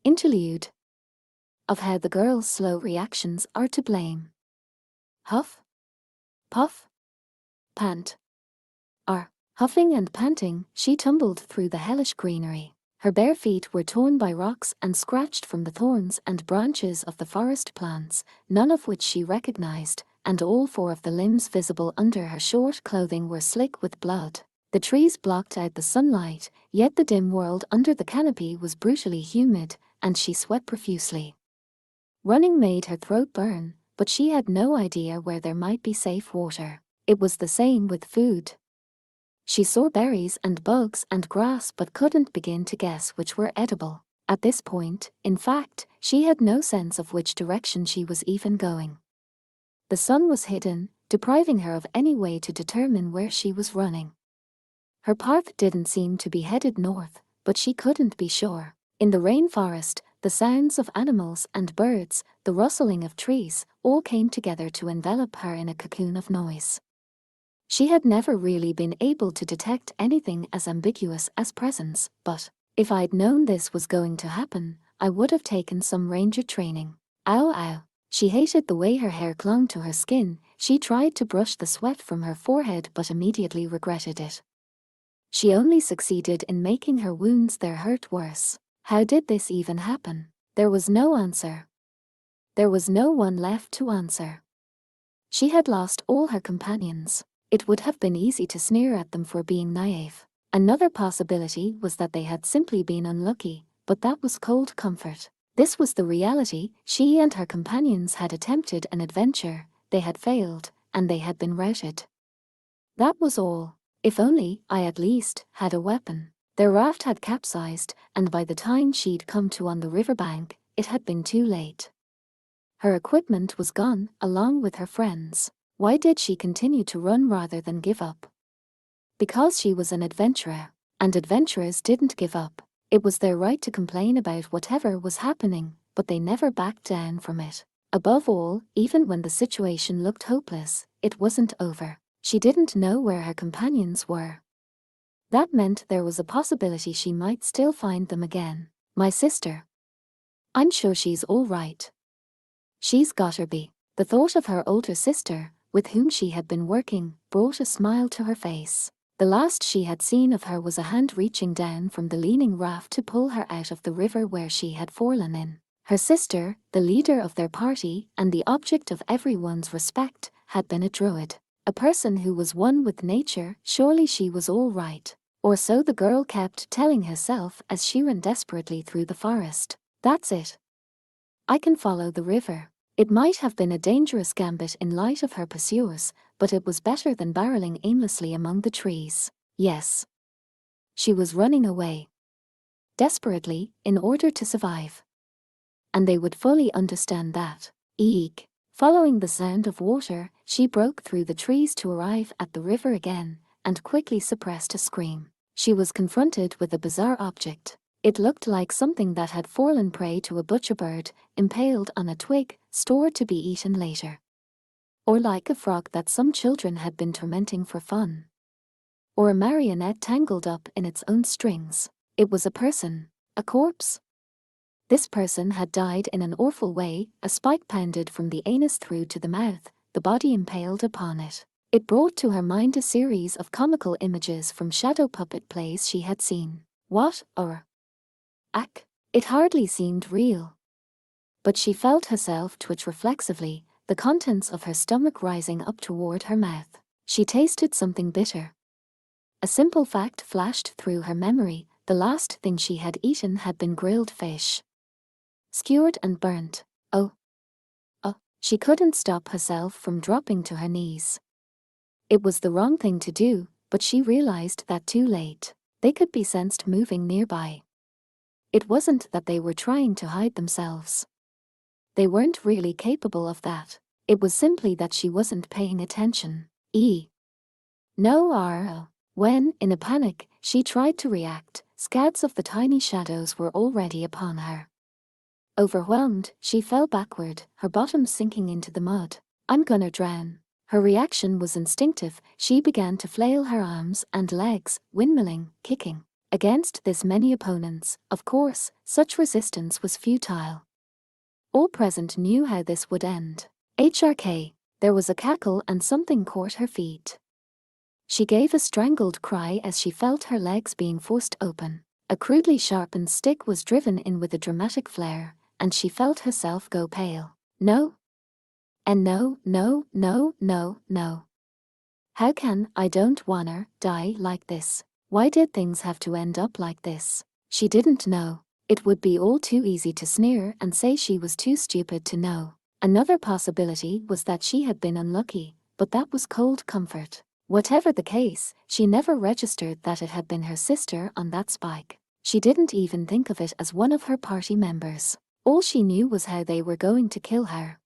Interlude of how the girl's slow reactions are to blame. Huff, puff, pant. Huffing and panting, she tumbled through the hellish greenery. Her bare feet were torn by rocks and scratched from the thorns and branches of the forest plants, none of which she recognized, and all four of the limbs visible under her short clothing were slick with blood. The trees blocked out the sunlight, yet the dim world under the canopy was brutally humid, and she sweat profusely. Running made her throat burn, but she had no idea where there might be safe water. It was the same with food. She saw berries and bugs and grass but couldn't begin to guess which were edible. At this point, in fact, she had no sense of which direction she was even going. The sun was hidden, depriving her of any way to determine where she was running. Her path didn't seem to be headed north, but she couldn't be sure. In the rainforest, the sounds of animals and birds, the rustling of trees, all came together to envelop her in a cocoon of noise. She had never really been able to detect anything as ambiguous as presence, but if I'd known this was going to happen, I would have taken some ranger training. Ow ow. She hated the way her hair clung to her skin. She tried to brush the sweat from her forehead but immediately regretted it. She only succeeded in making her wounds there hurt worse. How did this even happen? There was no answer. There was no one left to answer. She had lost all her companions. It would have been easy to sneer at them for being naive. Another possibility was that they had simply been unlucky, but that was cold comfort. This was the reality. She and her companions had attempted an adventure, they had failed, and they had been routed. That was all. If only I at least had a weapon. Their raft had capsized, and by the time she'd come to on the riverbank, it had been too late. Her equipment was gone, along with her friends. Why did she continue to run rather than give up? Because she was an adventurer, and adventurers didn't give up. It was their right to complain about whatever was happening, but they never backed down from it. Above all, even when the situation looked hopeless, it wasn't over. She didn't know where her companions were. That meant there was a possibility she might still find them again. My sister. I'm sure she's all right. She's gotta be. The thought of her older sister, with whom she had been working, brought a smile to her face. The last she had seen of her was a hand reaching down from the leaning raft to pull her out of the river where she had fallen in. Her sister, the leader of their party and the object of everyone's respect, had been a druid. A person who was one with nature. Surely she was all right. Or so the girl kept telling herself as she ran desperately through the forest. That's it. I can follow the river. It might have been a dangerous gambit in light of her pursuers, but it was better than barreling aimlessly among the trees. Yes. She was running away. Desperately, in order to survive. And they would fully understand that. Eek. Following the sound of water, she broke through the trees to arrive at the river again, and quickly suppressed a scream. She was confronted with a bizarre object. It looked like something that had fallen prey to a butcher bird, impaled on a twig, stored to be eaten later. Or like a frog that some children had been tormenting for fun. Or a marionette tangled up in its own strings. It was a person. A corpse. This person had died in an awful way, a spike pounded from the anus through to the mouth, the body impaled upon it. It brought to her mind a series of comical images from shadow puppet plays she had seen. What, or? It hardly seemed real. But she felt herself twitch reflexively, the contents of her stomach rising up toward her mouth. She tasted something bitter. A simple fact flashed through her memory: the last thing she had eaten had been grilled fish. Skewered and burnt. Oh. She couldn't stop herself from dropping to her knees. It was the wrong thing to do, but she realized that too late. They could be sensed moving nearby. It wasn't that they were trying to hide themselves. They weren't really capable of that. It was simply that she wasn't paying attention. No. When, in a panic, she tried to react, scads of the tiny shadows were already upon her. Overwhelmed, she fell backward, her bottom sinking into the mud. I'm gonna drown. Her reaction was instinctive. She began to flail her arms and legs, windmilling, kicking. Against this many opponents, of course, such resistance was futile. All present knew how this would end. HRK. There was a cackle and something caught her feet. She gave a strangled cry as she felt her legs being forced open. A crudely sharpened stick was driven in with a dramatic flare, and she felt herself go pale. No. And no, no, no, no, no. How can I don't wanna die like this? Why did things have to end up like this? She didn't know. It would be all too easy to sneer and say she was too stupid to know. Another possibility was that she had been unlucky, but that was cold comfort. Whatever the case, she never registered that it had been her sister on that spike. She didn't even think of it as one of her party members. All she knew was how they were going to kill her.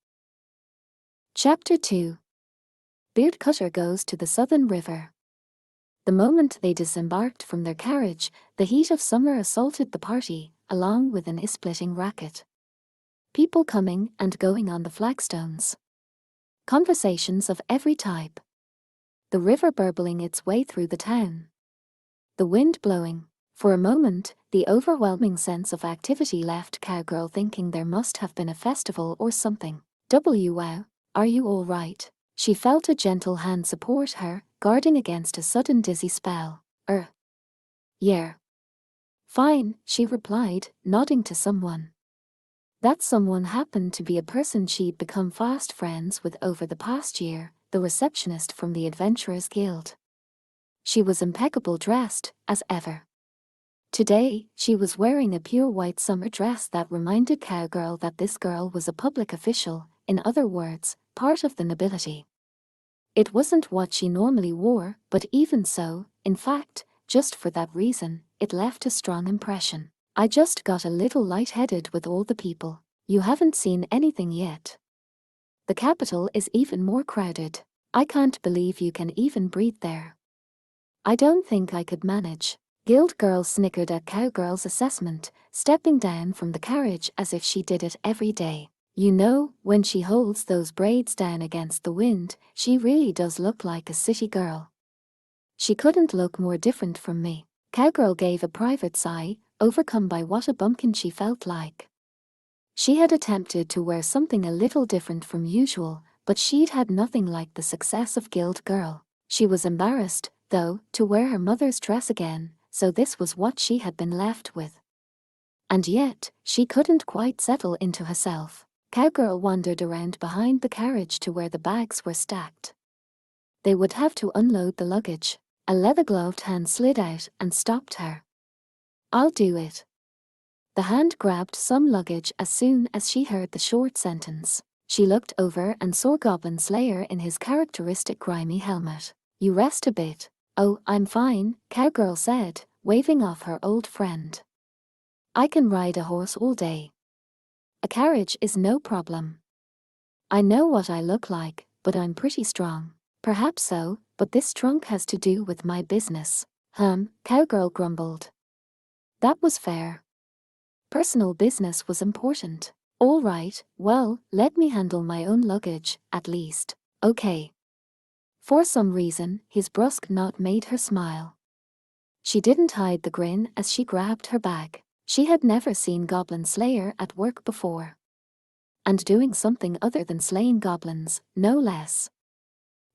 Chapter 2. Beard Cutter goes to the Southern River. The moment they disembarked from their carriage, the heat of summer assaulted the party, along with an eye-splitting racket. People coming and going on the flagstones. Conversations of every type. The river burbling its way through the town. The wind blowing. For a moment, the overwhelming sense of activity left Cowgirl thinking there must have been a festival or something. Wow, are you all right? She felt a gentle hand support her, guarding against a sudden dizzy spell. Yeah. Fine, she replied, nodding to someone. That someone happened to be a person she'd become fast friends with over the past year, the receptionist from the Adventurers Guild. She was impeccable dressed, as ever. Today, she was wearing a pure white summer dress that reminded Cowgirl that this girl was a public official, in other words, part of the nobility. It wasn't what she normally wore, but even so, in fact, just for that reason, it left a strong impression. I just got a little lightheaded with all the people. You haven't seen anything yet. The capital is even more crowded. I can't believe you can even breathe there. I don't think I could manage. Guild Girl snickered at Cowgirl's assessment, stepping down from the carriage as if she did it every day. You know, when she holds those braids down against the wind, she really does look like a city girl. She couldn't look more different from me. Cowgirl gave a private sigh, overcome by what a bumpkin she felt like. She had attempted to wear something a little different from usual, but she'd had nothing like the success of Guild Girl. She was embarrassed, though, to wear her mother's dress again, so this was what she had been left with. And yet, she couldn't quite settle into herself. Cowgirl wandered around behind the carriage to where the bags were stacked. They would have to unload the luggage. A leather-gloved hand slid out and stopped her. I'll do it. The hand grabbed some luggage as soon as she heard the short sentence. She looked over and saw Goblin Slayer in his characteristic grimy helmet. You rest a bit. Oh, I'm fine, Cowgirl said, waving off her old friend. I can ride a horse all day. A carriage is no problem. I know what I look like, but I'm pretty strong. Perhaps so, but this trunk has to do with my business. Cowgirl grumbled. That was fair. Personal business was important. All right, well, let me handle my own luggage, at least. Okay. For some reason, his brusque nod made her smile. She didn't hide the grin as she grabbed her bag. She had never seen Goblin Slayer at work before. And doing something other than slaying goblins, no less.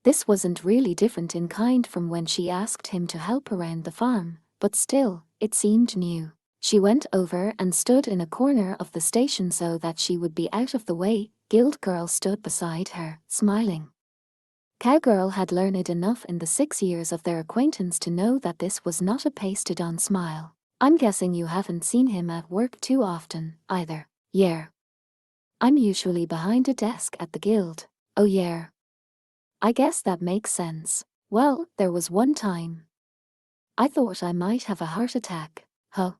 This wasn't really different in kind from when she asked him to help around the farm, but still, it seemed new. She went over and stood in a corner of the station so that she would be out of the way. Guild Girl stood beside her, smiling. Cowgirl had learned enough in the 6 years of their acquaintance to know that this was not a pasted-on smile. I'm guessing you haven't seen him at work too often, either. Yeah. I'm usually behind a desk at the guild. Oh yeah. I guess that makes sense. Well, there was one time. I thought I might have a heart attack. Huh?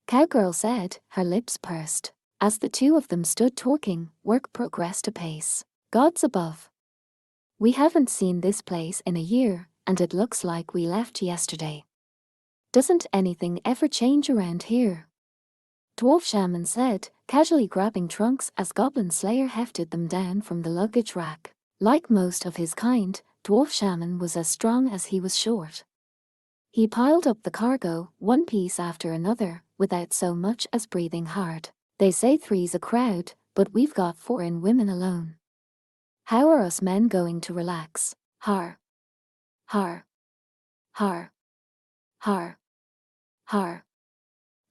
Cowgirl said, her lips pursed. As the two of them stood talking, work progressed apace. Gods above. We haven't seen this place in a year, and it looks like we left yesterday. Doesn't anything ever change around here? Dwarf Shaman said, casually grabbing trunks as Goblin Slayer hefted them down from the luggage rack. Like most of his kind, Dwarf Shaman was as strong as he was short. He piled up the cargo, one piece after another, without so much as breathing hard. They say three's a crowd, but we've got 4 in women alone. How are us men going to relax? Har. Har. Har. Har. Har.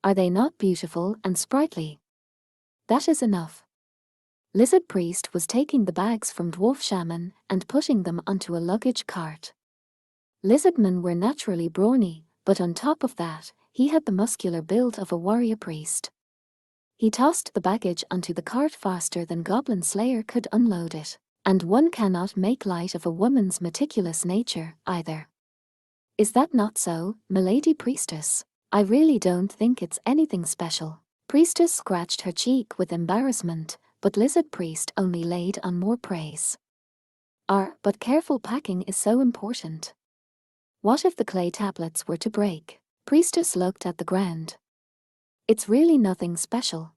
Are they not beautiful and sprightly? That is enough. Lizard Priest was taking the bags from Dwarf Shaman and putting them onto a luggage cart. Lizardmen were naturally brawny, but on top of that, he had the muscular build of a warrior priest. He tossed the baggage onto the cart faster than Goblin Slayer could unload it, and one cannot make light of a woman's meticulous nature, either. Is that not so, milady priestess? I really don't think it's anything special. Priestess scratched her cheek with embarrassment, but Lizard Priest only laid on more praise. But careful packing is so important. What if the clay tablets were to break? Priestess looked at the ground. It's really nothing special.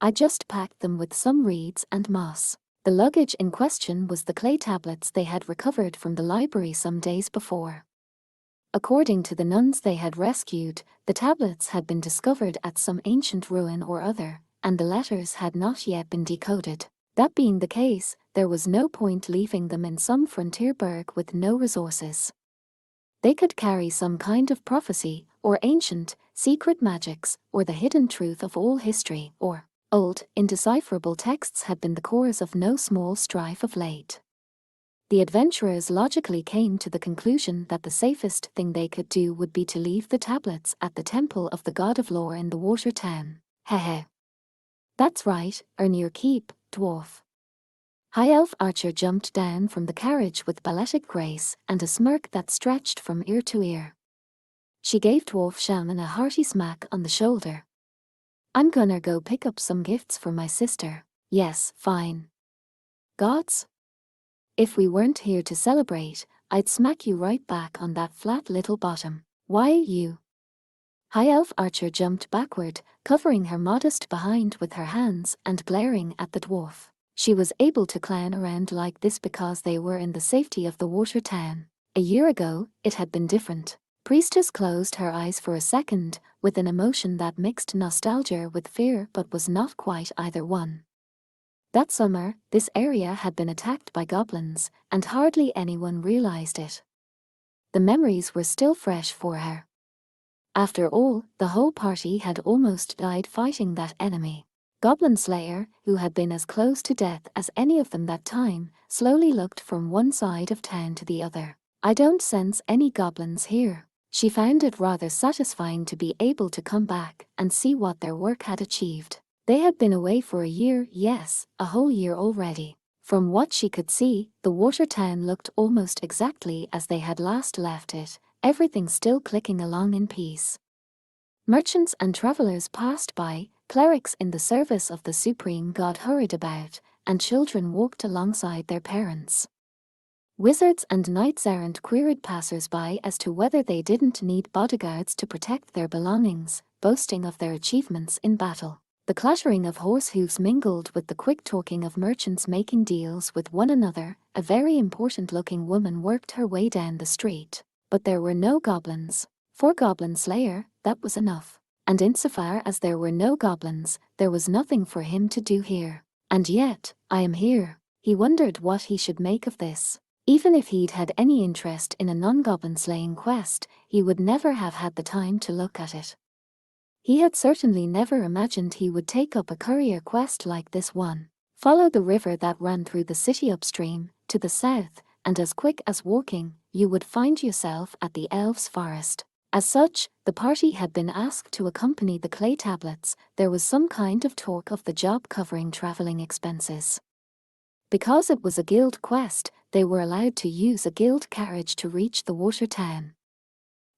I just packed them with some reeds and moss. The luggage in question was the clay tablets they had recovered from the library some days before. According to the nuns they had rescued, the tablets had been discovered at some ancient ruin or other, and the letters had not yet been decoded. That being the case, there was no point leaving them in some frontier burg with no resources. They could carry some kind of prophecy, or ancient, secret magics, or the hidden truth of all history, or old, indecipherable texts had been the cause of no small strife of late. The adventurers logically came to the conclusion that the safest thing they could do would be to leave the tablets at the temple of the god of lore in the water town. Hehe. That's right, earn your keep, dwarf. High Elf Archer jumped down from the carriage with balletic grace and a smirk that stretched from ear to ear. She gave Dwarf Shaman a hearty smack on the shoulder. I'm gonna go pick up some gifts for my sister. Yes, fine. Gods? If we weren't here to celebrate, I'd smack you right back on that flat little bottom. Why you? High Elf Archer jumped backward, covering her modest behind with her hands and glaring at the dwarf. She was able to clown around like this because they were in the safety of the water town. A year ago, it had been different. Priestess closed her eyes for a second, with an emotion that mixed nostalgia with fear but was not quite either one. That summer, this area had been attacked by goblins, and hardly anyone realized it. The memories were still fresh for her. After all, the whole party had almost died fighting that enemy. Goblin Slayer, who had been as close to death as any of them that time, slowly looked from one side of town to the other. I don't sense any goblins here. She found it rather satisfying to be able to come back and see what their work had achieved. They had been away for a year, yes, a whole year already. From what she could see, the water town looked almost exactly as they had last left it, everything still clicking along in peace. Merchants and travelers passed by, clerics in the service of the supreme god hurried about, and children walked alongside their parents. Wizards and knights-errant queried passers-by as to whether they didn't need bodyguards to protect their belongings, boasting of their achievements in battle. The clattering of horse hooves mingled with the quick talking of merchants making deals with one another. A very important-looking woman worked her way down the street. But there were no goblins. For Goblin Slayer, that was enough. And insofar as there were no goblins, there was nothing for him to do here. And yet, I am here. He wondered what he should make of this. Even if he'd had any interest in a non-goblin slaying quest, he would never have had the time to look at it. He had certainly never imagined he would take up a courier quest like this one. Follow the river that ran through the city upstream, to the south, and as quick as walking, you would find yourself at the elves' forest. As such, the party had been asked to accompany the clay tablets. There was some kind of talk of the job covering traveling expenses. Because it was a guild quest, they were allowed to use a guild carriage to reach the water town.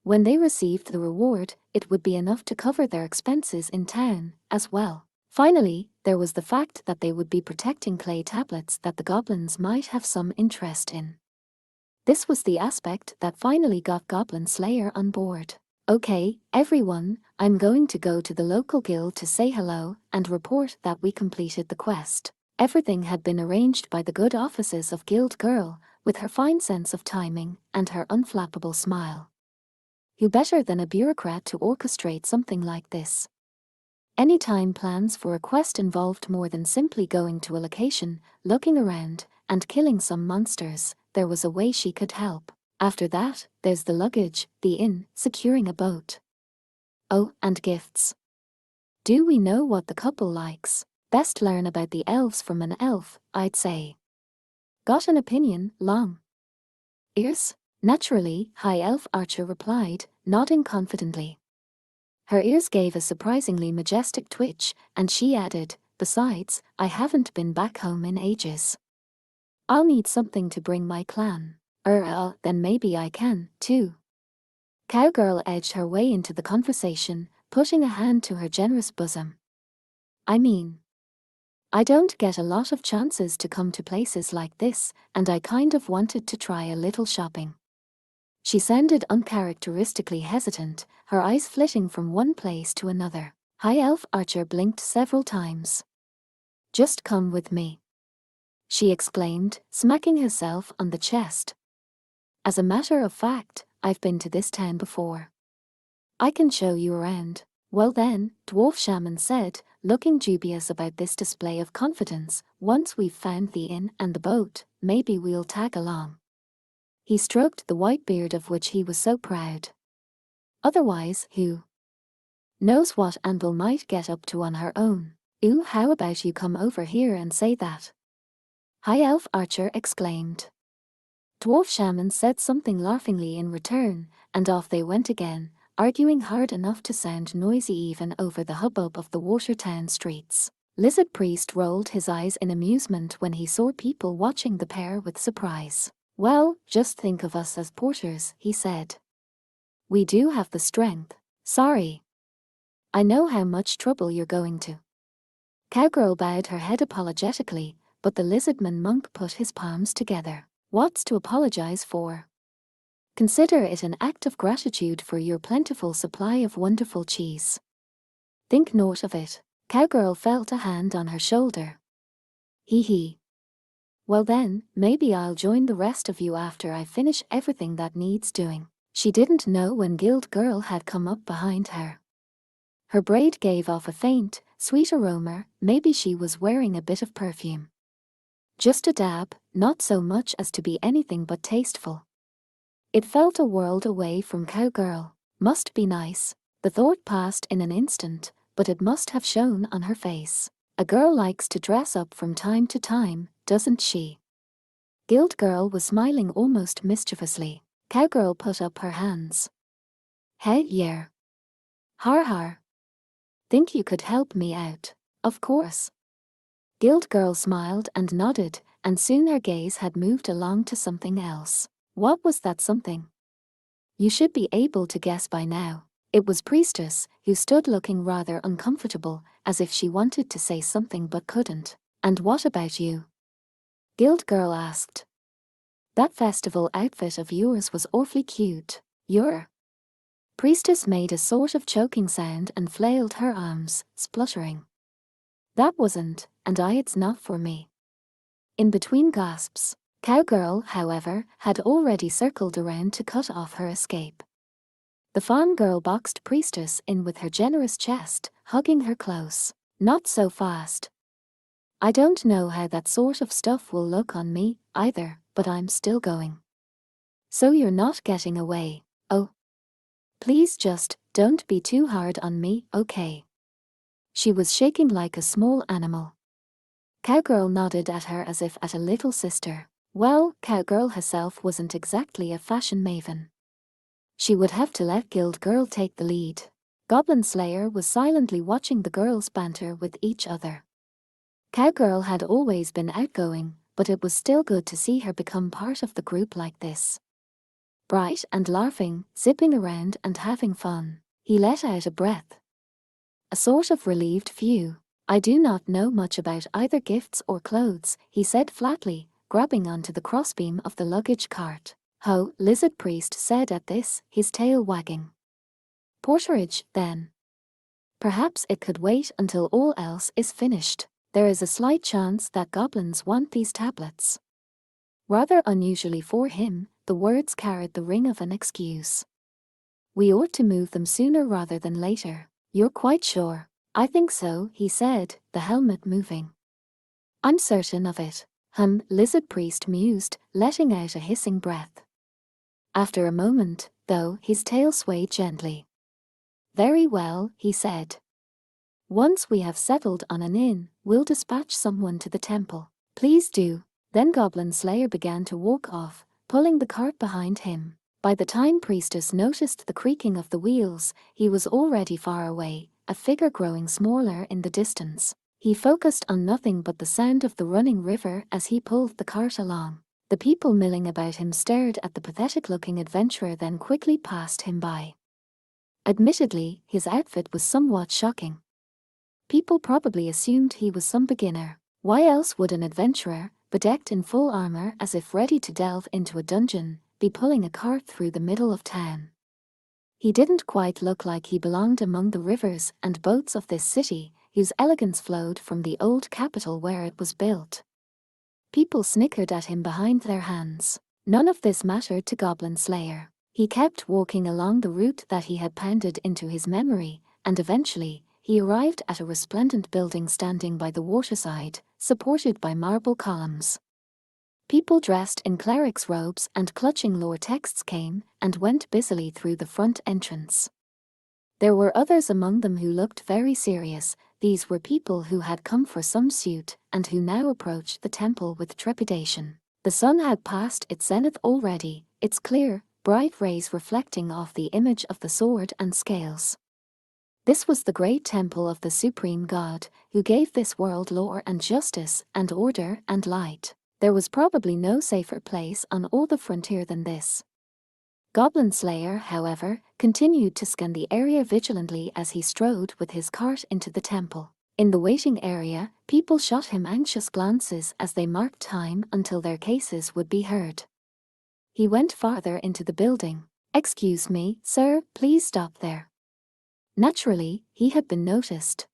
When they received the reward, it would be enough to cover their expenses in town, as well. Finally, there was the fact that they would be protecting clay tablets that the goblins might have some interest in. This was the aspect that finally got Goblin Slayer on board. Okay, everyone, I'm going to go to the local guild to say hello and report that we completed the quest. Everything had been arranged by the good offices of Guild Girl, with her fine sense of timing and her unflappable smile. Who better than a bureaucrat to orchestrate something like this? Anytime plans for a quest involved more than simply going to a location, looking around, and killing some monsters, there was a way she could help. After that, there's the luggage, the inn, securing a boat. Oh, and gifts. Do we know what the couple likes? Best learn about the elves from an elf, I'd say. Got an opinion, long ears? Naturally, High Elf Archer replied, nodding confidently. Her ears gave a surprisingly majestic twitch, and she added, besides, I haven't been back home in ages. I'll need something to bring my clan. Then maybe I can, too. Cowgirl edged her way into the conversation, putting a hand to her generous bosom. I mean, I don't get a lot of chances to come to places like this, and I kind of wanted to try a little shopping. She sounded uncharacteristically hesitant, her eyes flitting from one place to another. High Elf Archer blinked several times. Just come with me, she exclaimed, smacking herself on the chest. As a matter of fact, I've been to this town before. I can show you around. Well then, Dwarf Shaman said, looking dubious about this display of confidence, once we've found the inn and the boat, maybe we'll tag along. He stroked the white beard of which he was so proud. Otherwise, who knows what Anvil might get up to on her own? Ooh, how about you come over here and say that? High Elf Archer exclaimed. Dwarf Shaman said something laughingly in return, and off they went again, arguing hard enough to sound noisy even over the hubbub of the Watertown streets. Lizard Priest rolled his eyes in amusement when he saw people watching the pair with surprise. Well, just think of us as porters, he said. We do have the strength. Sorry. I know how much trouble you're going to. Cowgirl bowed her head apologetically, but the lizardman monk put his palms together. What's to apologize for? Consider it an act of gratitude for your plentiful supply of wonderful cheese. Think naught of it. Cowgirl felt a hand on her shoulder. Hee hee. Well then, maybe I'll join the rest of you after I finish everything that needs doing. She didn't know when Guild Girl had come up behind her. Her braid gave off a faint, sweet aroma, maybe she was wearing a bit of perfume. Just a dab, not so much as to be anything but tasteful. It felt a world away from Cowgirl. Must be nice. The thought passed in an instant, but it must have shown on her face. A girl likes to dress up from time to time, doesn't she? Guild Girl was smiling almost mischievously. Cowgirl put up her hands. Hey, yeah. Har har. Think you could help me out? Of course. Guild Girl smiled and nodded, and soon her gaze had moved along to something else. What was that something? You should be able to guess by now. It was Priestess, who stood looking rather uncomfortable, as if she wanted to say something but couldn't. And what about you? Guild Girl asked. That festival outfit of yours was awfully cute. Your Priestess made a sort of choking sound and flailed her arms, spluttering. That wasn't, and it's not for me. In between gasps, Cowgirl, however, had already circled around to cut off her escape. The fawn girl boxed Priestess in with her generous chest, hugging her close. Not so fast. I don't know how that sort of stuff will look on me, either, but I'm still going. So you're not getting away. Oh. Please just, don't be too hard on me, okay? She was shaking like a small animal. Cowgirl nodded at her as if at a little sister. Well, Cowgirl herself wasn't exactly a fashion maven. She would have to let Guild Girl take the lead. Goblin Slayer was silently watching the girls banter with each other. Cowgirl had always been outgoing, but it was still good to see her become part of the group like this. Bright and laughing, zipping around and having fun. He let out a breath. A sort of relieved phew. I do not know much about either gifts or clothes, he said flatly, grabbing onto the crossbeam of the luggage cart. Ho, Lizard Priest said at this, his tail wagging. Porterage, then. Perhaps it could wait until all else is finished. There is a slight chance that goblins want these tablets. Rather unusually for him, the words carried the ring of an excuse. We ought to move them sooner rather than later. You're quite sure? I think so, he said, the helmet moving. I'm certain of it. Lizard Priest mused, letting out a hissing breath. After a moment, though, his tail swayed gently. Very well, he said. Once we have settled on an inn, we'll dispatch someone to the temple. Please do. Then Goblin Slayer began to walk off, pulling the cart behind him. By the time Priestess noticed the creaking of the wheels, he was already far away, a figure growing smaller in the distance. He focused on nothing but the sound of the running river as he pulled the cart along. The people milling about him stared at the pathetic-looking adventurer, then quickly passed him by. Admittedly, his outfit was somewhat shocking. People probably assumed he was some beginner. Why else would an adventurer, bedecked in full armor as if ready to delve into a dungeon, be pulling a cart through the middle of town? He didn't quite look like he belonged among the rivers and boats of this city, whose elegance flowed from the old capital where it was built. People snickered at him behind their hands. None of this mattered to Goblin Slayer. He kept walking along the route that he had pounded into his memory, and eventually, he arrived at a resplendent building standing by the waterside, supported by marble columns. People dressed in clerics' robes and clutching lore texts came and went busily through the front entrance. There were others among them who looked very serious. These were people who had come for some suit and who now approached the temple with trepidation. The sun had passed its zenith already, its clear, bright rays reflecting off the image of the sword and scales. This was the great temple of the supreme god, who gave this world lore and justice and order and light. There was probably no safer place on all the frontier than this. Goblin Slayer, however, continued to scan the area vigilantly as he strode with his cart into the temple. In the waiting area, people shot him anxious glances as they marked time until their cases would be heard. He went farther into the building. "Excuse me, sir, please stop there." Naturally, he had been noticed.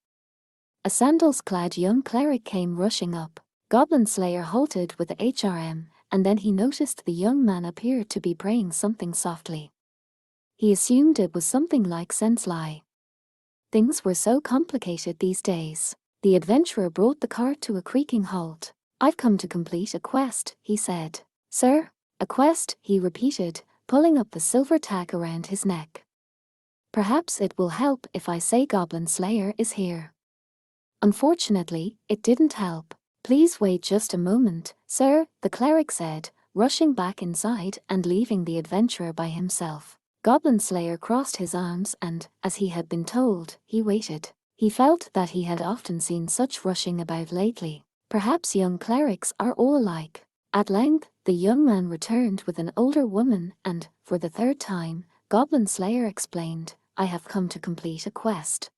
A sandals-clad young cleric came rushing up. Goblin Slayer halted with the HRM, and then he noticed the young man appeared to be praying something softly. He assumed it was something like sense lie. Things were so complicated these days. The adventurer brought the cart to a creaking halt. "I've come to complete a quest," he said. "Sir?" "A quest," he repeated, pulling up the silver tag around his neck. "Perhaps it will help if I say Goblin Slayer is here." Unfortunately, it didn't help. "Please wait just a moment, sir," the cleric said, rushing back inside and leaving the adventurer by himself. Goblin Slayer crossed his arms and, as he had been told, he waited. He felt that he had often seen such rushing about lately. Perhaps young clerics are all alike. At length, the young man returned with an older woman and, for the third time, Goblin Slayer explained, "I have come to complete a quest.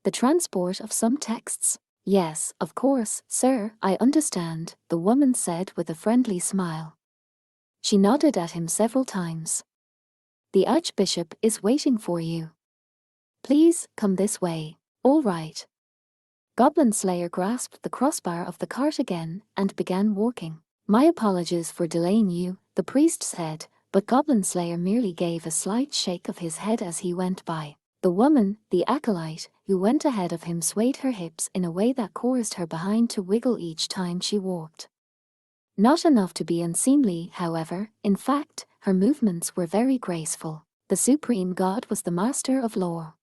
The transport of some texts." "Yes, of course, sir, I understand," the woman said with a friendly smile. She nodded at him several times. "The Archbishop is waiting for you. Please, come this way." "All right." Goblin Slayer grasped the crossbar of the cart again and began walking. "My apologies for delaying you," the priest said, but Goblin Slayer merely gave a slight shake of his head as he went by. The woman, the acolyte, who went ahead of him swayed her hips in a way that caused her behind to wiggle each time she walked. Not enough to be unseemly, however. In fact, her movements were very graceful. The supreme god was the master of law.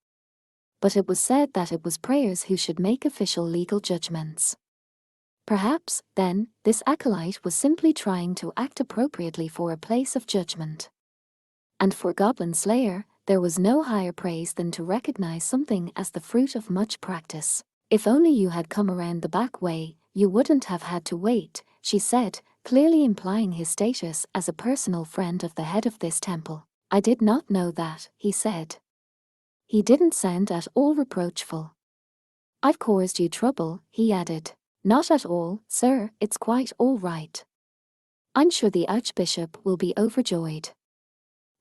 But it was said that it was prayers who should make official legal judgments. Perhaps, then, this acolyte was simply trying to act appropriately for a place of judgment. And for Goblin Slayer, there was no higher praise than to recognize something as the fruit of much practice. "If only you had come around the back way, you wouldn't have had to wait," she said, clearly implying his status as a personal friend of the head of this temple. "I did not know that," he said. He didn't sound at all reproachful. "I've caused you trouble," he added. "Not at all, sir, it's quite all right. I'm sure the Archbishop will be overjoyed."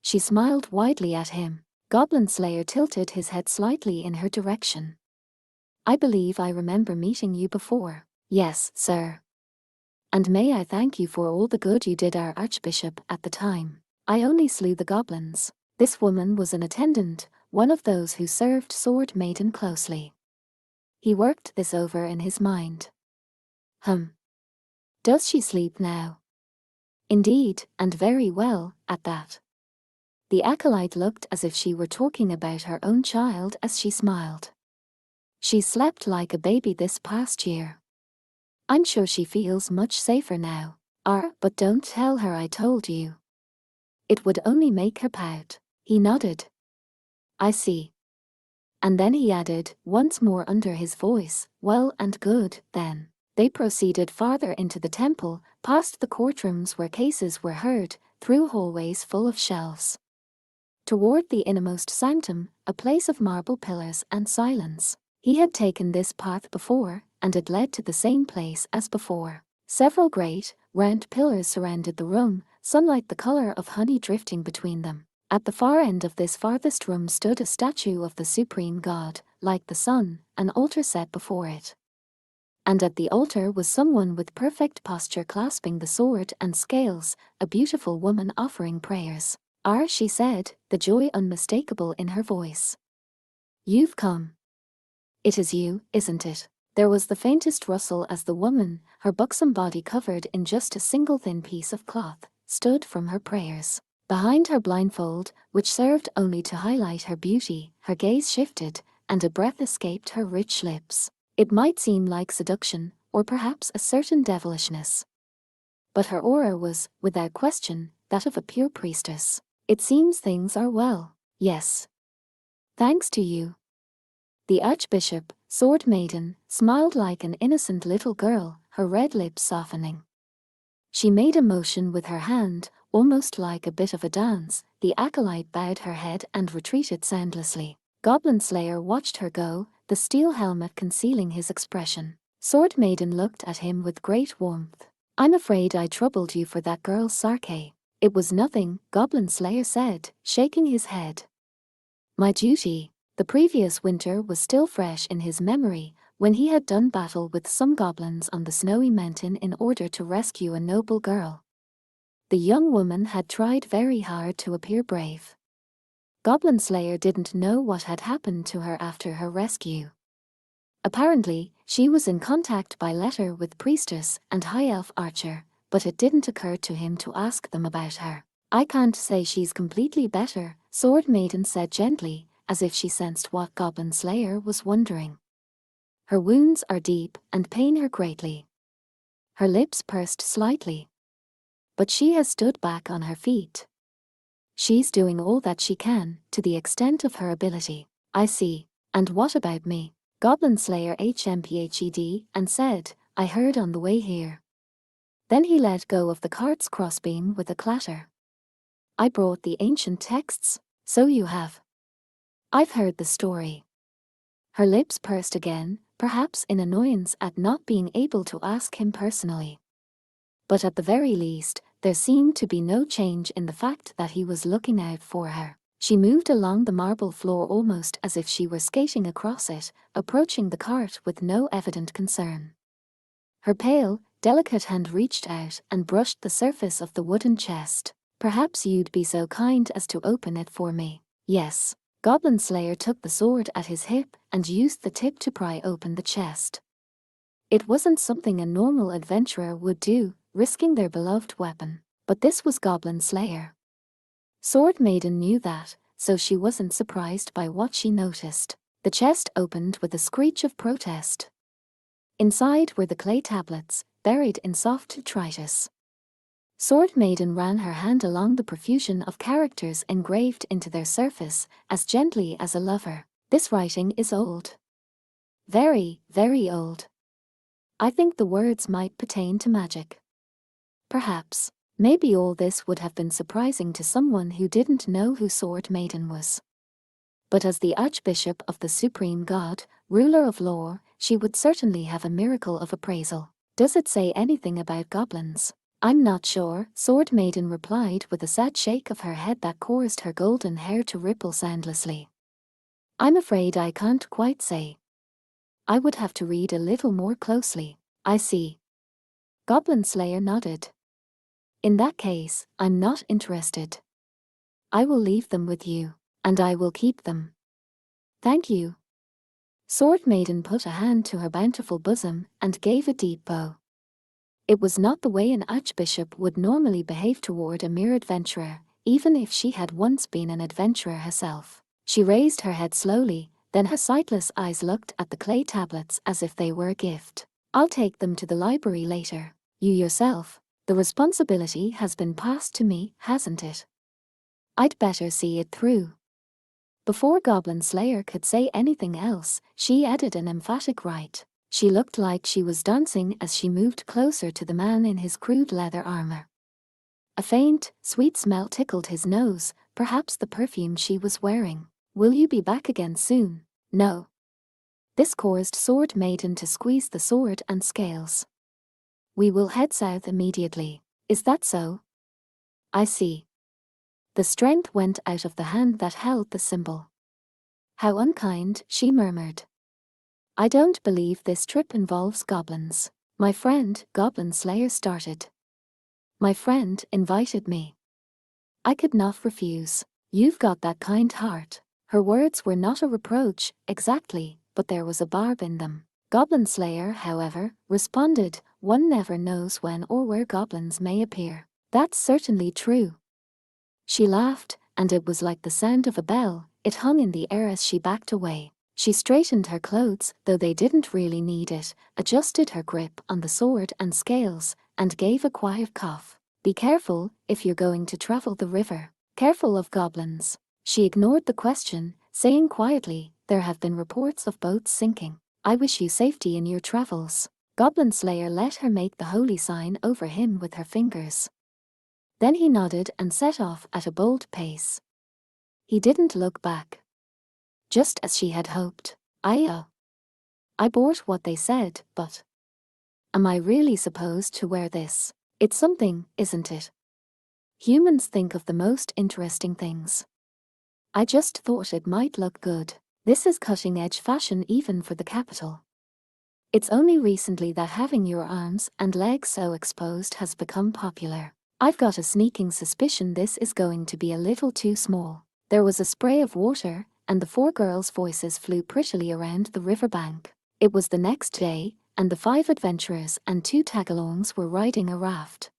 She smiled widely at him. Goblin Slayer tilted his head slightly in her direction. "I believe I remember meeting you before." "Yes, sir. And may I thank you for all the good you did our Archbishop at the time. I only slew the goblins." This woman was an attendant, one of those who served Sword Maiden closely. He worked this over in his mind. Does she sleep now? Indeed, and very well, at that. The acolyte looked as if she were talking about her own child as she smiled. She slept like a baby this past year. I'm sure she feels much safer now. But don't tell her I told you. It would only make her pout. He nodded. I see. And then he added, once more under his voice, well and good, then. They proceeded farther into the temple, past the courtrooms where cases were heard, through hallways full of shelves. Toward the innermost sanctum, a place of marble pillars and silence. He had taken this path before, and it led to the same place as before. Several great, round pillars surrounded the room, sunlight the color of honey drifting between them. At the far end of this farthest room stood a statue of the supreme god, like the sun, an altar set before it. And at the altar was someone with perfect posture clasping the sword and scales, a beautiful woman offering prayers. She said, the joy unmistakable in her voice. You've come. It is you, isn't it? There was the faintest rustle as the woman, her buxom body covered in just a single thin piece of cloth, stood from her prayers. Behind her blindfold, which served only to highlight her beauty, her gaze shifted, and a breath escaped her rich lips. It might seem like seduction, or perhaps a certain devilishness. But her aura was, without question, that of a pure priestess. It seems things are well. Yes. Thanks to you. The Archbishop, Sword Maiden, smiled like an innocent little girl, her red lips softening. She made a motion with her hand, almost like a bit of a dance. The acolyte bowed her head and retreated soundlessly. Goblin Slayer watched her go, the steel helmet concealing his expression. Sword Maiden looked at him with great warmth. I'm afraid I troubled you for that girl Sarke. It was nothing, Goblin Slayer said, shaking his head. My duty. The previous winter was still fresh in his memory, when he had done battle with some goblins on the snowy mountain in order to rescue a noble girl. The young woman had tried very hard to appear brave. Goblin Slayer didn't know what had happened to her after her rescue. Apparently, she was in contact by letter with priestess and high elf archer, but it didn't occur to him to ask them about her. I can't say she's completely better, Sword Maiden said gently, as if she sensed what Goblin Slayer was wondering. Her wounds are deep and pain her greatly. Her lips pursed slightly. But she has stood back on her feet. She's doing all that she can, to the extent of her ability. I see. And what about me? Goblin Slayer HMPHED, and said, I heard on the way here. Then he let go of the cart's crossbeam with a clatter. I brought the ancient texts, so you have. I've heard the story. Her lips pursed again, perhaps in annoyance at not being able to ask him personally. But at the very least, there seemed to be no change in the fact that he was looking out for her. She moved along the marble floor almost as if she were skating across it, approaching the cart with no evident concern. Her pale, delicate hand reached out and brushed the surface of the wooden chest. Perhaps you'd be so kind as to open it for me. Yes. Goblin Slayer took the sword at his hip and used the tip to pry open the chest. It wasn't something a normal adventurer would do, risking their beloved weapon. But this was Goblin Slayer. Sword Maiden knew that, so she wasn't surprised by what she noticed. The chest opened with a screech of protest. Inside were the clay tablets, buried in soft detritus. Sword Maiden ran her hand along the profusion of characters engraved into their surface, as gently as a lover. This writing is old. Very, very old. I think the words might pertain to magic. Perhaps. Maybe all this would have been surprising to someone who didn't know who Sword Maiden was. But as the Archbishop of the Supreme God, ruler of law, she would certainly have a miracle of appraisal. Does it say anything about goblins? I'm not sure, Sword Maiden replied with a sad shake of her head that caused her golden hair to ripple soundlessly. I'm afraid I can't quite say. I would have to read a little more closely. I see. Goblin Slayer nodded. In that case, I'm not interested. I will leave them with you, and I will keep them. Thank you. Sword Maiden put a hand to her bountiful bosom and gave a deep bow. It was not the way an archbishop would normally behave toward a mere adventurer, even if she had once been an adventurer herself. She raised her head slowly, then her sightless eyes looked at the clay tablets as if they were a gift. I'll take them to the library later. You yourself, the responsibility has been passed to me, hasn't it? I'd better see it through. Before Goblin Slayer could say anything else, she added an emphatic right. She looked like she was dancing as she moved closer to the man in his crude leather armor. A faint, sweet smell tickled his nose, perhaps the perfume she was wearing. Will you be back again soon? No. This caused Sword Maiden to squeeze the sword and scales. We will head south immediately. Is that so? I see. The strength went out of the hand that held the symbol. How unkind, she murmured. I don't believe this trip involves goblins. My friend, Goblin Slayer started. My friend invited me. I could not refuse. You've got that kind heart. Her words were not a reproach, exactly, but there was a barb in them. Goblin Slayer, however, responded, one never knows when or where goblins may appear. That's certainly true. She laughed, and it was like the sound of a bell. It hung in the air as she backed away. She straightened her clothes, though they didn't really need it, adjusted her grip on the sword and scales, and gave a quiet cough. Be careful if you're going to travel the river. Careful of goblins. She ignored the question, saying quietly, there have been reports of boats sinking. I wish you safety in your travels. Goblin Slayer let her make the holy sign over him with her fingers. Then he nodded and set off at a bold pace. He didn't look back. Just as she had hoped. I bought what they said, but am I really supposed to wear this? It's something, isn't it? Humans think of the most interesting things. I just thought it might look good. This is cutting-edge fashion even for the capital. It's only recently that having your arms and legs so exposed has become popular. I've got a sneaking suspicion this is going to be a little too small. There was a spray of water, and the 4 girls' voices flew prettily around the riverbank. It was the next day, and the 5 adventurers and 2 tagalongs were riding a raft.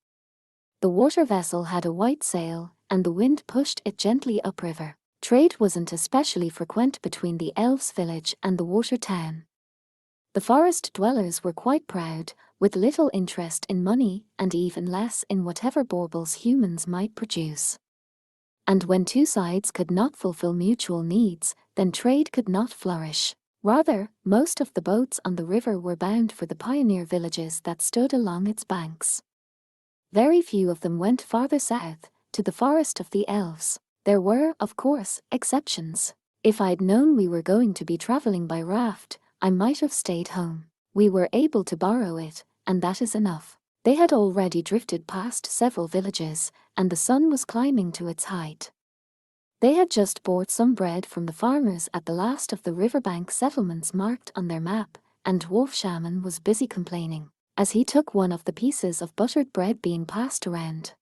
The water vessel had a white sail, and the wind pushed it gently upriver. Trade wasn't especially frequent between the elves' village and the water town. The forest dwellers were quite proud, with little interest in money and even less in whatever baubles humans might produce. And when 2 sides could not fulfill mutual needs, then trade could not flourish. Rather, most of the boats on the river were bound for the pioneer villages that stood along its banks. Very few of them went farther south, to the forest of the elves. There were, of course, exceptions. If I'd known we were going to be traveling by raft, I might have stayed home. We were able to borrow it, and that is enough. They had already drifted past several villages, and the sun was climbing to its height. They had just bought some bread from the farmers at the last of the riverbank settlements marked on their map, and Dwarf Shaman was busy complaining, as he took one of the pieces of buttered bread being passed around.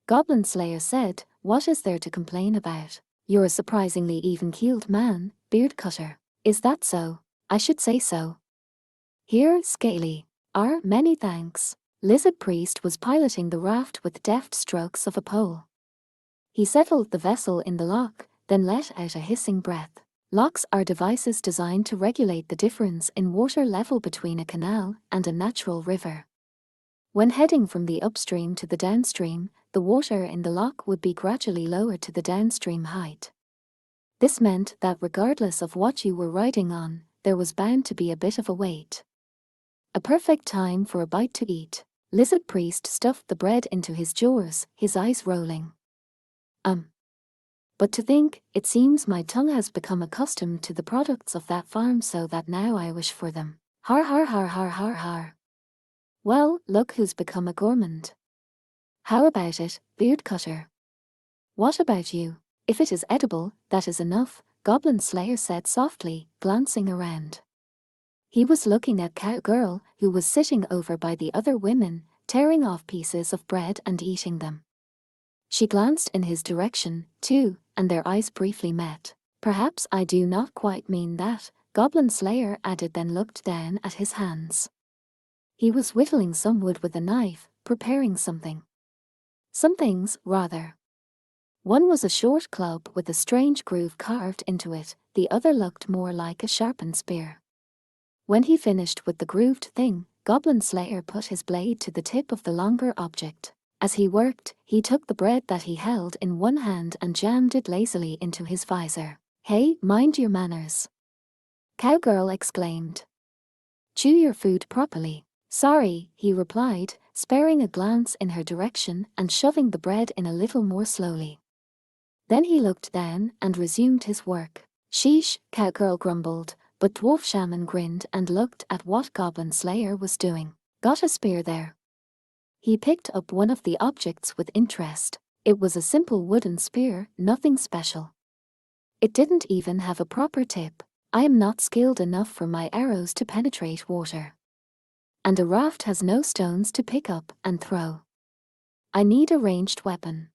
Goblin Slayer said, what is there to complain about? You're a surprisingly even-keeled man, beard cutter. Is that so? I should say so. Here, Scaly. Many thanks. Lizard Priest was piloting the raft with deft strokes of a pole. He settled the vessel in the lock, then let out a hissing breath. Locks are devices designed to regulate the difference in water level between a canal and a natural river. When heading from the upstream to the downstream, the water in the lock would be gradually lowered to the downstream height. This meant that regardless of what you were riding on, there was bound to be a bit of a wait. A perfect time for a bite to eat. Lizard Priest stuffed the bread into his jaws, his eyes rolling. But to think, it seems my tongue has become accustomed to the products of that farm so that now I wish for them. Har har har har har har. Well, look who's become a gourmand. How about it, beard cutter? What about you? If it is edible, that is enough, Goblin Slayer said softly, glancing around. He was looking at Cowgirl, who was sitting over by the other women, tearing off pieces of bread and eating them. She glanced in his direction, too, and their eyes briefly met. Perhaps I do not quite mean that, Goblin Slayer added, then looked down at his hands. He was whittling some wood with a knife, preparing something. Some things, rather. One was a short club with a strange groove carved into it, the other looked more like a sharpened spear. When he finished with the grooved thing, Goblin Slayer put his blade to the tip of the longer object. As he worked, he took the bread that he held in one hand and jammed it lazily into his visor. "Hey, mind your manners," Cowgirl exclaimed. "Chew your food properly." "Sorry," he replied, sparing a glance in her direction and shoving the bread in a little more slowly. Then he looked down and resumed his work. "Sheesh," Cowgirl grumbled, but Dwarf Shaman grinned and looked at what Goblin Slayer was doing. "Got a spear there?" He picked up one of the objects with interest. It was a simple wooden spear, nothing special. It didn't even have a proper tip. "I am not skilled enough for my arrows to penetrate water. And a raft has no stones to pick up and throw. I need a ranged weapon."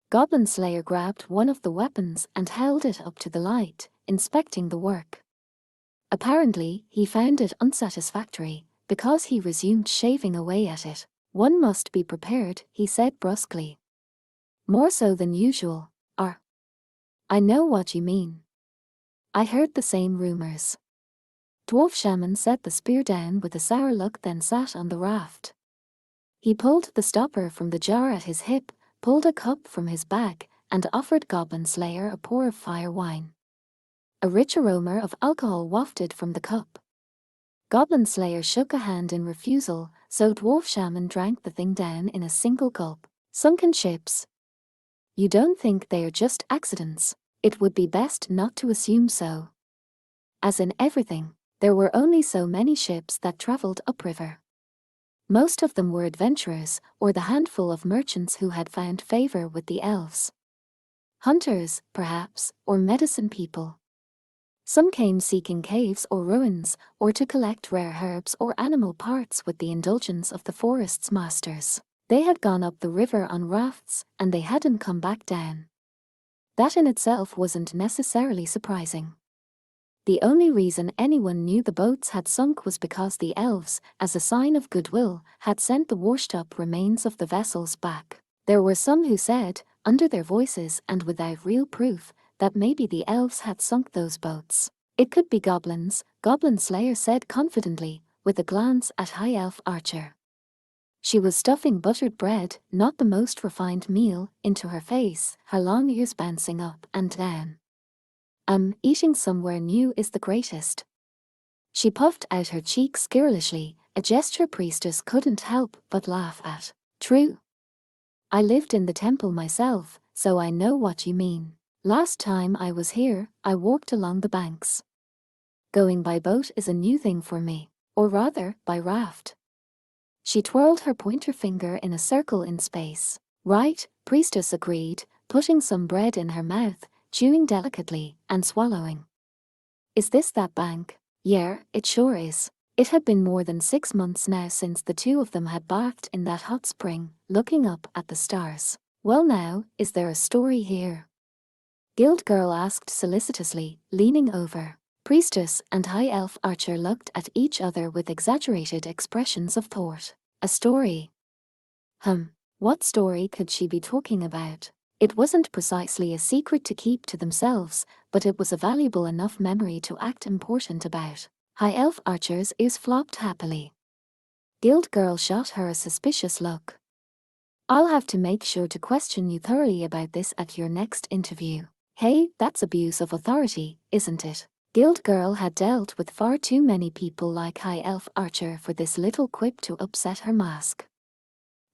Goblin Slayer grabbed one of the weapons and held it up to the light, inspecting the work. Apparently, he found it unsatisfactory, because he resumed shaving away at it. "One must be prepared," he said brusquely. "More so than usual, or—" "I know what you mean. I heard the same rumors." Dwarf Shaman set the spear down with a sour look, then sat on the raft. He pulled the stopper from the jar at his hip, pulled a cup from his bag, and offered Goblin Slayer a pour of fire wine. A rich aroma of alcohol wafted from the cup. Goblin Slayer shook a hand in refusal, so Dwarf Shaman drank the thing down in a single gulp. "Sunken ships. You don't think they are just accidents? It would be best not to assume so. As in everything, there were only so many ships that traveled upriver. Most of them were adventurers, or the handful of merchants who had found favor with the elves. Hunters, perhaps, or medicine people. Some came seeking caves or ruins, or to collect rare herbs or animal parts with the indulgence of the forest's masters. They had gone up the river on rafts, and they hadn't come back down. That in itself wasn't necessarily surprising. The only reason anyone knew the boats had sunk was because the elves, as a sign of goodwill, had sent the washed-up remains of the vessels back. There were some who said, under their voices and without real proof, that maybe the elves had sunk those boats. "It could be goblins," Goblin Slayer said confidently, with a glance at High Elf Archer. She was stuffing buttered bread, not the most refined meal, into her face, her long ears bouncing up and down. Eating somewhere new is the greatest." She puffed out her cheeks girlishly, a gesture Priestess couldn't help but laugh at. "True. I lived in the temple myself, so I know what you mean. Last time I was here, I walked along the banks. Going by boat is a new thing for me, or rather, by raft." She twirled her pointer finger in a circle in space. "Right," Priestess agreed, putting some bread in her mouth, chewing delicately, and swallowing. "Is this that bank?" "Yeah, it sure is." It had been more than 6 months now since the two of them had bathed in that hot spring, looking up at the stars. "Well now, is there a story here?" Guild Girl asked solicitously, leaning over. Priestess and High Elf Archer looked at each other with exaggerated expressions of thought. "A story? What story could she be talking about?" It wasn't precisely a secret to keep to themselves, but it was a valuable enough memory to act important about. High Elf Archer's ears flopped happily. Guild Girl shot her a suspicious look. "I'll have to make sure to question you thoroughly about this at your next interview." "Hey, that's abuse of authority, isn't it?" Guild Girl had dealt with far too many people like High Elf Archer for this little quip to upset her mask.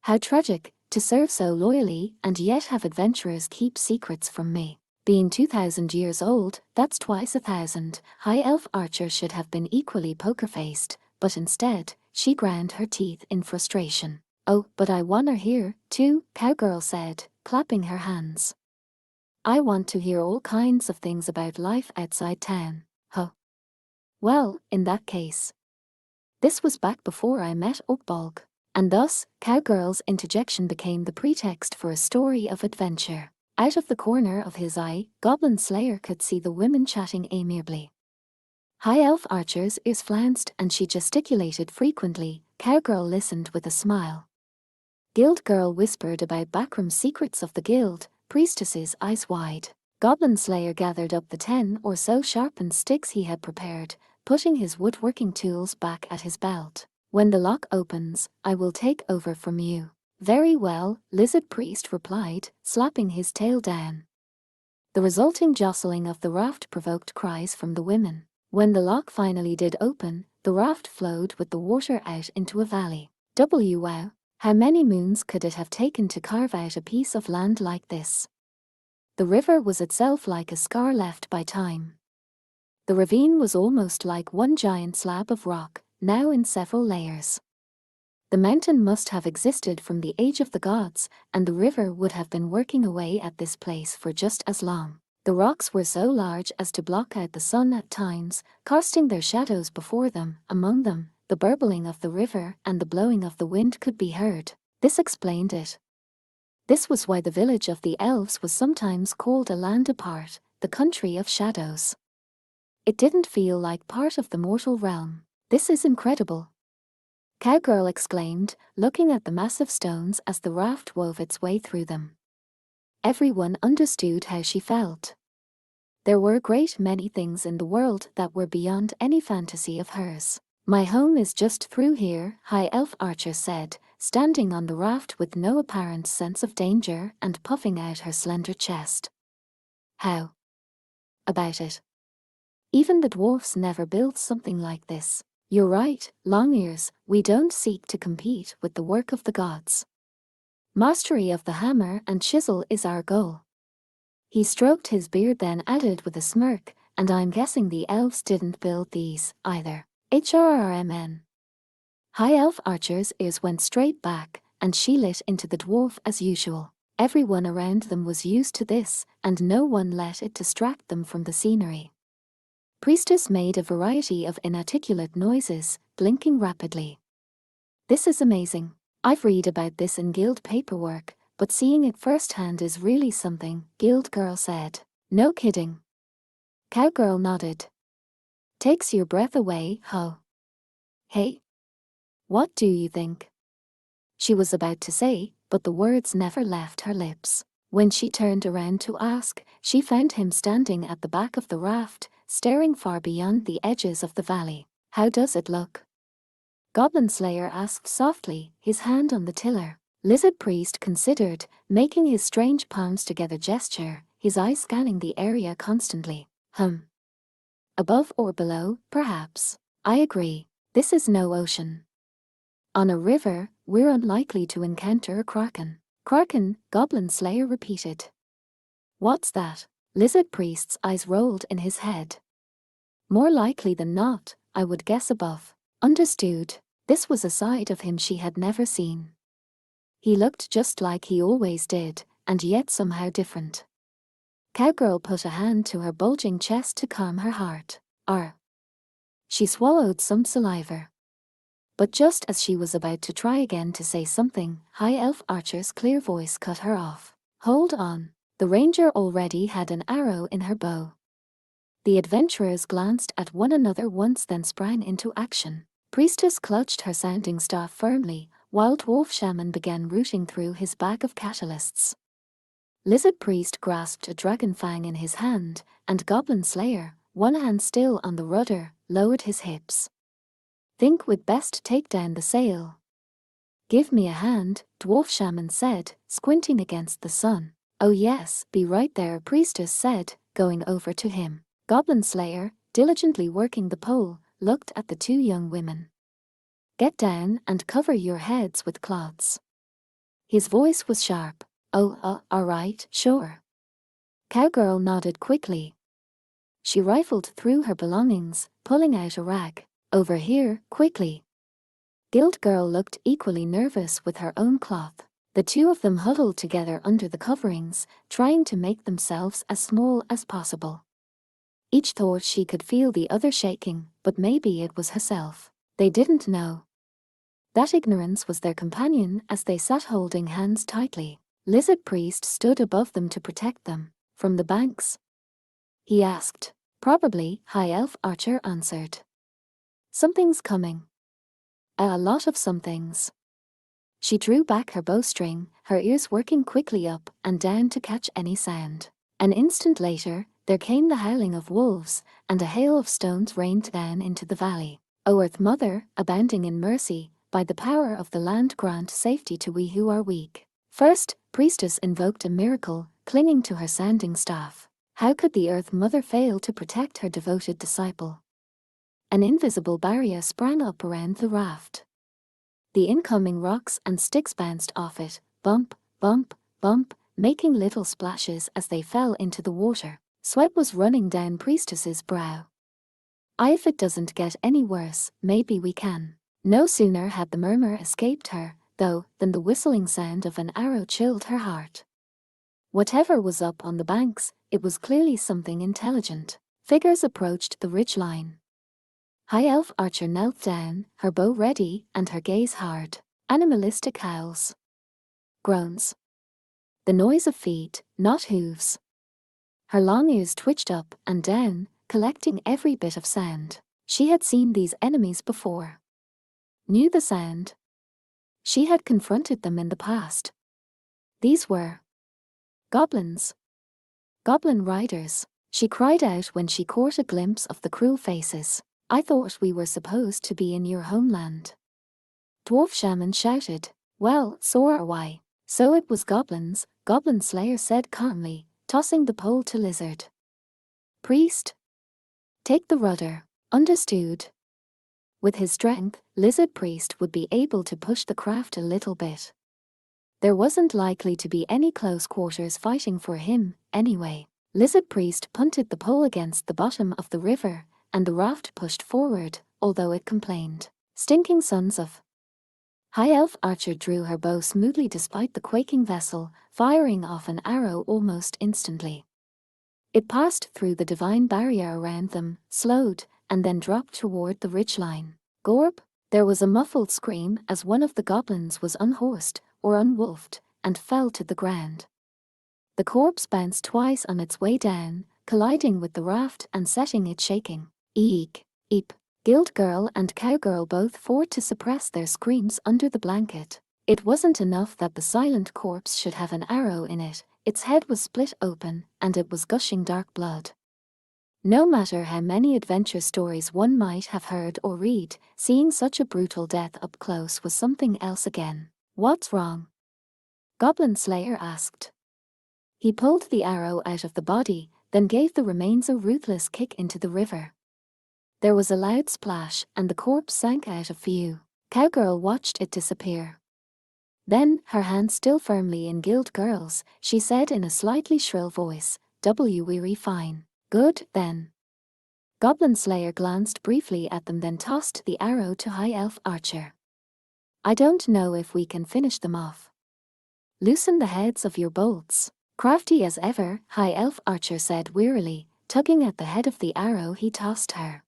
How tragic, to serve so loyally and yet have adventurers keep secrets from me. Being 2,000 years old, that's twice 1,000. High Elf Archer should have been equally poker-faced, but instead, she ground her teeth in frustration. "Oh, but I wanna hear, too," Cowgirl said, clapping her hands. "I want to hear all kinds of things about life outside town." "Huh. Well, in that case. This was back before I met Oakbolg. And thus, Cowgirl's interjection became the pretext for a story of adventure. Out of the corner of his eye, Goblin Slayer could see the women chatting amiably. High Elf Archer's ears flounced and she gesticulated frequently. Cowgirl listened with a smile. Guild Girl whispered about backroom secrets of the guild, priestesses eyes wide. Goblin Slayer gathered up the 10 or so sharpened sticks he had prepared, putting his woodworking tools back at his belt. When the lock opens, I will take over from you. Very well, Lizard Priest replied, slapping his tail down. The resulting jostling of the raft provoked cries from the women. When the lock finally did open, the raft flowed with the water out into a valley. Wow! How many moons could it have taken to carve out a piece of land like this? The river was itself like a scar left by time. The ravine was almost like one giant slab of rock, now in several layers. The mountain must have existed from the age of the gods, and the river would have been working away at this place for just as long. The rocks were so large as to block out the sun at times, casting their shadows before them. Among them, the burbling of the river and the blowing of the wind could be heard. This explained it. This was why the village of the elves was sometimes called a land apart, the country of shadows. It didn't feel like part of the mortal realm. This is incredible, Cowgirl exclaimed, looking at the massive stones as the raft wove its way through them. Everyone understood how she felt. There were a great many things in the world that were beyond any fantasy of hers. My home is just through here, High Elf Archer said, standing on the raft with no apparent sense of danger and puffing out her slender chest. How about it? Even the dwarfs never built something like this. You're right, Longears, we don't seek to compete with the work of the gods. Mastery of the hammer and chisel is our goal. He stroked his beard, then added with a smirk, and I'm guessing the elves didn't build these, either. HRRMN. High Elf Archer's ears went straight back, and she lit into the dwarf as usual. Everyone around them was used to this, and no one let it distract them from the scenery. Priestess made a variety of inarticulate noises, blinking rapidly. This is amazing. I've read about this in guild paperwork, but seeing it firsthand is really something, Guild Girl said. No kidding. Cowgirl nodded. Takes your breath away, ho. Hey? What do you think? She was about to say, but the words never left her lips. When she turned around to ask, she found him standing at the back of the raft, staring far beyond the edges of the valley. How does it look? Goblin Slayer asked softly, his hand on the tiller. Lizard Priest considered, making his strange palms together gesture, his eyes scanning the area constantly. Above or below, perhaps. I agree. This is no ocean. On a river, we're unlikely to encounter a kraken. Kraken, Goblin Slayer repeated. What's that? Lizard Priest's eyes rolled in his head. More likely than not, I would guess above. Understood. This was a side of him she had never seen. He looked just like he always did, and yet somehow different. Cowgirl put a hand to her bulging chest to calm her heart. She swallowed some saliva. But just as she was about to try again to say something, High Elf Archer's clear voice cut her off. Hold on. The ranger already had an arrow in her bow. The adventurers glanced at one another once, then sprang into action. Priestess clutched her sounding staff firmly, while Dwarf Shaman began rooting through his bag of catalysts. Lizard Priest grasped a dragon fang in his hand, and Goblin Slayer, one hand still on the rudder, lowered his hips. Think we'd best take down the sail. Give me a hand, Dwarf Shaman said, squinting against the sun. Oh yes, be right there, Priestess said, going over to him. Goblin Slayer, diligently working the pole, looked at the two young women. Get down and cover your heads with cloths. His voice was sharp. Oh, all right, sure. Cowgirl nodded quickly. She rifled through her belongings, pulling out a rag. Over here, quickly. Guild Girl looked equally nervous with her own cloth. The two of them huddled together under the coverings, trying to make themselves as small as possible. Each thought she could feel the other shaking, but maybe it was herself. They didn't know. That ignorance was their companion as they sat holding hands tightly. Lizard Priest stood above them to protect them. From the banks? He asked. Probably, High Elf Archer answered. Something's coming. A lot of somethings. She drew back her bowstring, her ears working quickly up and down to catch any sound. An instant later, there came the howling of wolves, and a hail of stones rained down into the valley. O Earth Mother, abounding in mercy, by the power of the land grant safety to we who are weak. First, Priestess invoked a miracle, clinging to her sounding staff. How could the Earth Mother fail to protect her devoted disciple? An invisible barrier sprang up around the raft. The incoming rocks and sticks bounced off it, bump, bump, bump, making little splashes as they fell into the water. Sweat was running down Priestess's brow. If it doesn't get any worse, maybe we can. No sooner had the murmur escaped her, though, than the whistling sound of an arrow chilled her heart. Whatever was up on the banks, it was clearly something intelligent. Figures approached the ridgeline. High Elf Archer knelt down, her bow ready and her gaze hard. Animalistic howls. Groans. The noise of feet, not hooves. Her long ears twitched up and down, collecting every bit of sound. She had seen these enemies before. Knew the sound. She had confronted them in the past. These were goblins. Goblin riders. She cried out when she caught a glimpse of the cruel faces. I thought we were supposed to be in your homeland. Dwarf Shaman shouted. Well, so are we. So it was goblins, Goblin Slayer said calmly, tossing the pole to Lizard. Priest. Take the rudder. Understood. With his strength, Lizard Priest would be able to push the craft a little bit. There wasn't likely to be any close quarters fighting for him, anyway. Lizard Priest punted the pole against the bottom of the river, and the raft pushed forward, although it complained. Stinking sons of. High Elf Archer drew her bow smoothly despite the quaking vessel, firing off an arrow almost instantly. It passed through the divine barrier around them, slowed, and then dropped toward the ridgeline. Gorb! There was a muffled scream as one of the goblins was unhorsed, or unwolfed, and fell to the ground. The corpse bounced twice on its way down, colliding with the raft and setting it shaking. Eek! Eep! Guild Girl and Cowgirl both fought to suppress their screams under the blanket. It wasn't enough that the silent corpse should have an arrow in it, its head was split open, and it was gushing dark blood. No matter how many adventure stories one might have heard or read, seeing such a brutal death up close was something else again. What's wrong? Goblin Slayer asked. He pulled the arrow out of the body, then gave the remains a ruthless kick into the river. There was a loud splash, and the corpse sank out of view. Cowgirl watched it disappear. Then, her hand still firmly in Guild Girl's, she said in a slightly shrill voice, Weary fine. Good, then. Goblin Slayer glanced briefly at them then tossed the arrow to High Elf Archer. I don't know if we can finish them off. Loosen the heads of your bolts. Crafty as ever, High Elf Archer said wearily, tugging at the head of the arrow he tossed her.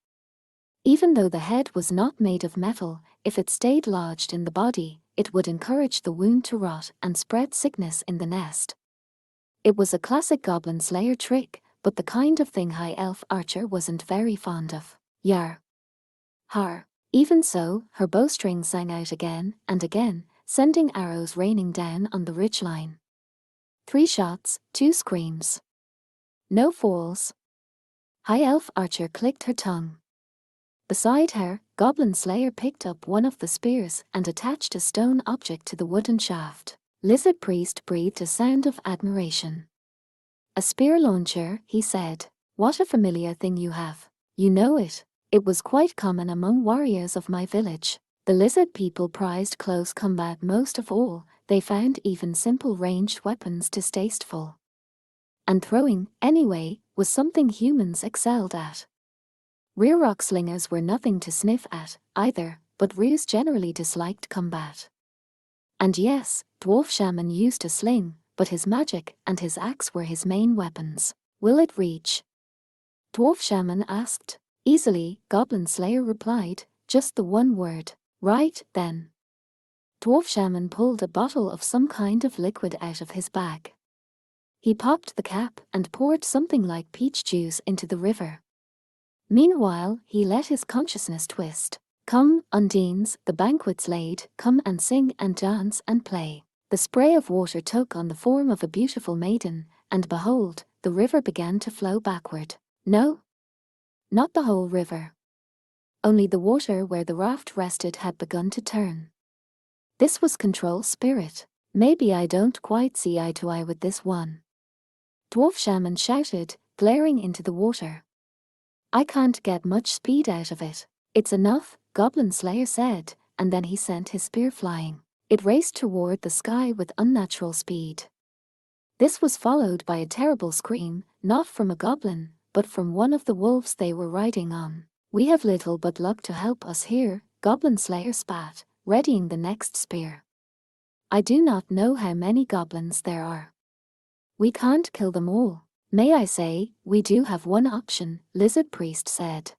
Even though the head was not made of metal, if it stayed lodged in the body, it would encourage the wound to rot and spread sickness in the nest. It was a classic Goblin Slayer trick, but the kind of thing High Elf Archer wasn't very fond of. Yar. Har. Even so, her bowstring sang out again and again, sending arrows raining down on the ridgeline. 3 shots, 2 screams. No falls. High Elf Archer clicked her tongue. Beside her, Goblin Slayer picked up one of the spears and attached a stone object to the wooden shaft. Lizard Priest breathed a sound of admiration. A spear launcher, he said. What a familiar thing you have. You know it. It was quite common among warriors of my village. The lizard people prized close combat most of all. They found even simple ranged weapons distasteful. And throwing, anyway, was something humans excelled at. Rear rock slingers were nothing to sniff at, either, but rears generally disliked combat. And yes, Dwarf Shaman used a sling, but his magic and his axe were his main weapons. Will it reach? Dwarf Shaman asked. Easily, Goblin Slayer replied, just the one word. Right, then. Dwarf shaman pulled a bottle of some kind of liquid out of his bag. He popped the cap and poured something like peach juice into the river. Meanwhile, he let his consciousness twist. Come, Undines, the banquet's laid, come and sing and dance and play. The spray of water took on the form of a beautiful maiden, and behold, the river began to flow backward. No, not the whole river. Only the water where the raft rested had begun to turn. This was control spirit. Maybe I don't quite see eye to eye with this one. Dwarf shaman shouted, glaring into the water. I can't get much speed out of it. It's enough, Goblin Slayer said, and then he sent his spear flying. It raced toward the sky with unnatural speed. This was followed by a terrible scream, not from a goblin, but from one of the wolves they were riding on. We have little but luck to help us here, Goblin Slayer spat, readying the next spear. I do not know how many goblins there are. We can't kill them all. May I say, we do have one option, Lizard Priest said.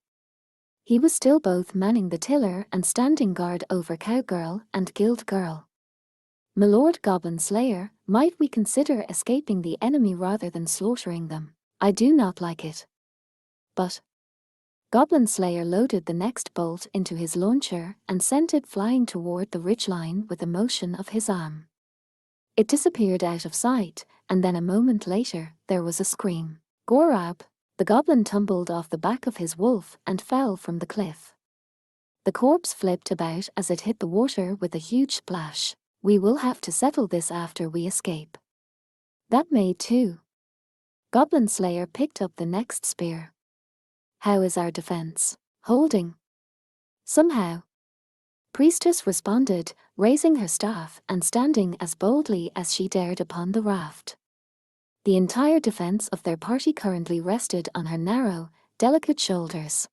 He was still both manning the tiller and standing guard over Cowgirl and Guild Girl. My Lord Goblin Slayer, might we consider escaping the enemy rather than slaughtering them? I do not like it. But Goblin Slayer loaded the next bolt into his launcher and sent it flying toward the ridgeline with a motion of his arm. It disappeared out of sight, and then a moment later, there was a scream. Gorab! The goblin tumbled off the back of his wolf and fell from the cliff. The corpse flipped about as it hit the water with a huge splash. We will have to settle this after we escape. That may too. Goblin Slayer picked up the next spear. How is our defense? Holding. Somehow. Priestess responded, raising her staff and standing as boldly as she dared upon the raft. The entire defense of their party currently rested on her narrow, delicate shoulders.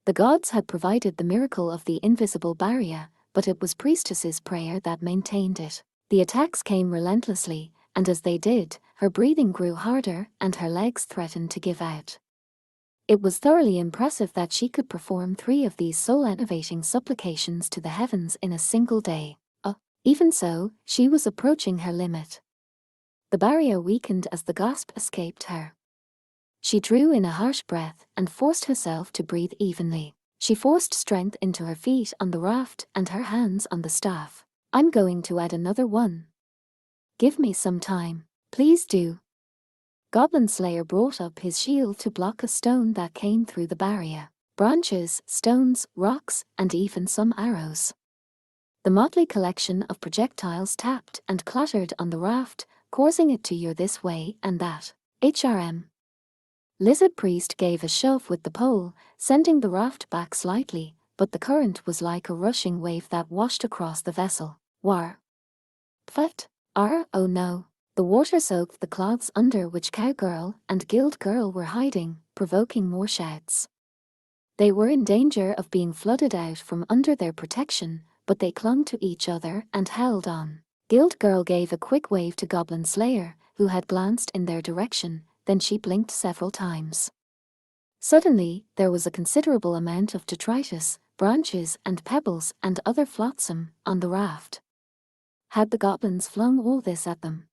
The gods had provided the miracle of the invisible barrier, but it was Priestess's prayer that maintained it. The attacks came relentlessly, and as they did, her breathing grew harder and her legs threatened to give out. It was thoroughly impressive that she could perform 3 of these soul-enervating supplications to the heavens in a single day. Even so, she was approaching her limit. The barrier weakened as the gasp escaped her. She drew in a harsh breath and forced herself to breathe evenly. She forced strength into her feet on the raft and her hands on the staff. I'm going to add another one. Give me some time. Please do. Goblin Slayer brought up his shield to block a stone that came through the barrier. Branches, stones, rocks, and even some arrows. The motley collection of projectiles tapped and clattered on the raft, causing it to yaw this way and that. HRM. Lizard Priest gave a shove with the pole, sending the raft back slightly, but the current was like a rushing wave that washed across the vessel. War. Pfft. Oh no. The water soaked the cloths under which Cowgirl and Guild Girl were hiding, provoking more shouts. They were in danger of being flooded out from under their protection, but they clung to each other and held on. Guild Girl gave a quick wave to Goblin Slayer, who had glanced in their direction, then she blinked several times. Suddenly, there was a considerable amount of detritus, branches and pebbles and other flotsam on the raft. Had the goblins flung all this at them?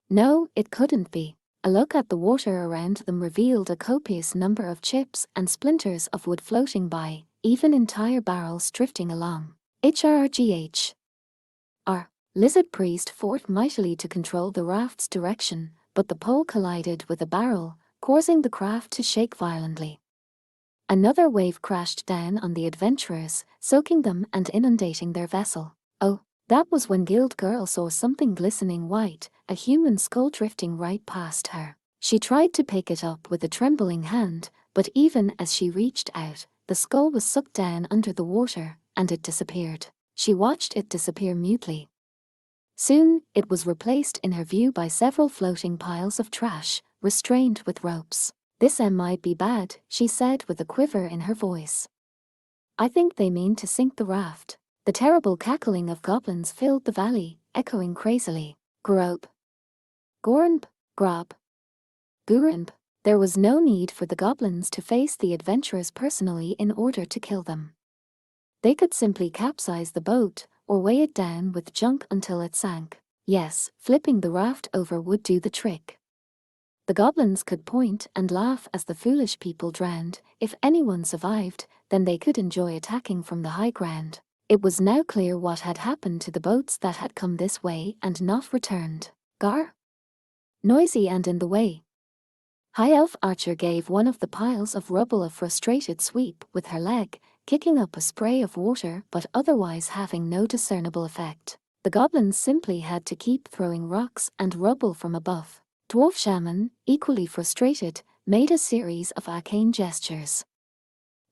No, it couldn't be. A look at the water around them revealed a copious number of chips and splinters of wood floating by, even entire barrels drifting along. HRGH. Lizard Priest fought mightily to control the raft's direction, but the pole collided with a barrel, causing the craft to shake violently. Another wave crashed down on the adventurers, soaking them and inundating their vessel. That was when Guild Girl saw something glistening white, a human skull drifting right past her. She tried to pick it up with a trembling hand, but even as she reached out, the skull was sucked down under the water, and it disappeared. She watched it disappear mutely. Soon, it was replaced in her view by several floating piles of trash, restrained with ropes. This might be bad, she said with a quiver in her voice. I think they mean to sink the raft. The terrible cackling of goblins filled the valley, echoing crazily. Grope. Goranb. Grob. Guranb. There was no need for the goblins to face the adventurers personally in order to kill them. They could simply capsize the boat, or weigh it down with junk until it sank. Yes, flipping the raft over would do the trick. The goblins could point and laugh as the foolish people drowned. If anyone survived, then they could enjoy attacking from the high ground. It was now clear what had happened to the boats that had come this way and not returned. Gar? Noisy and in the way. High Elf Archer gave one of the piles of rubble a frustrated sweep with her leg, kicking up a spray of water but otherwise having no discernible effect. The goblins simply had to keep throwing rocks and rubble from above. Dwarf Shaman, equally frustrated, made a series of arcane gestures.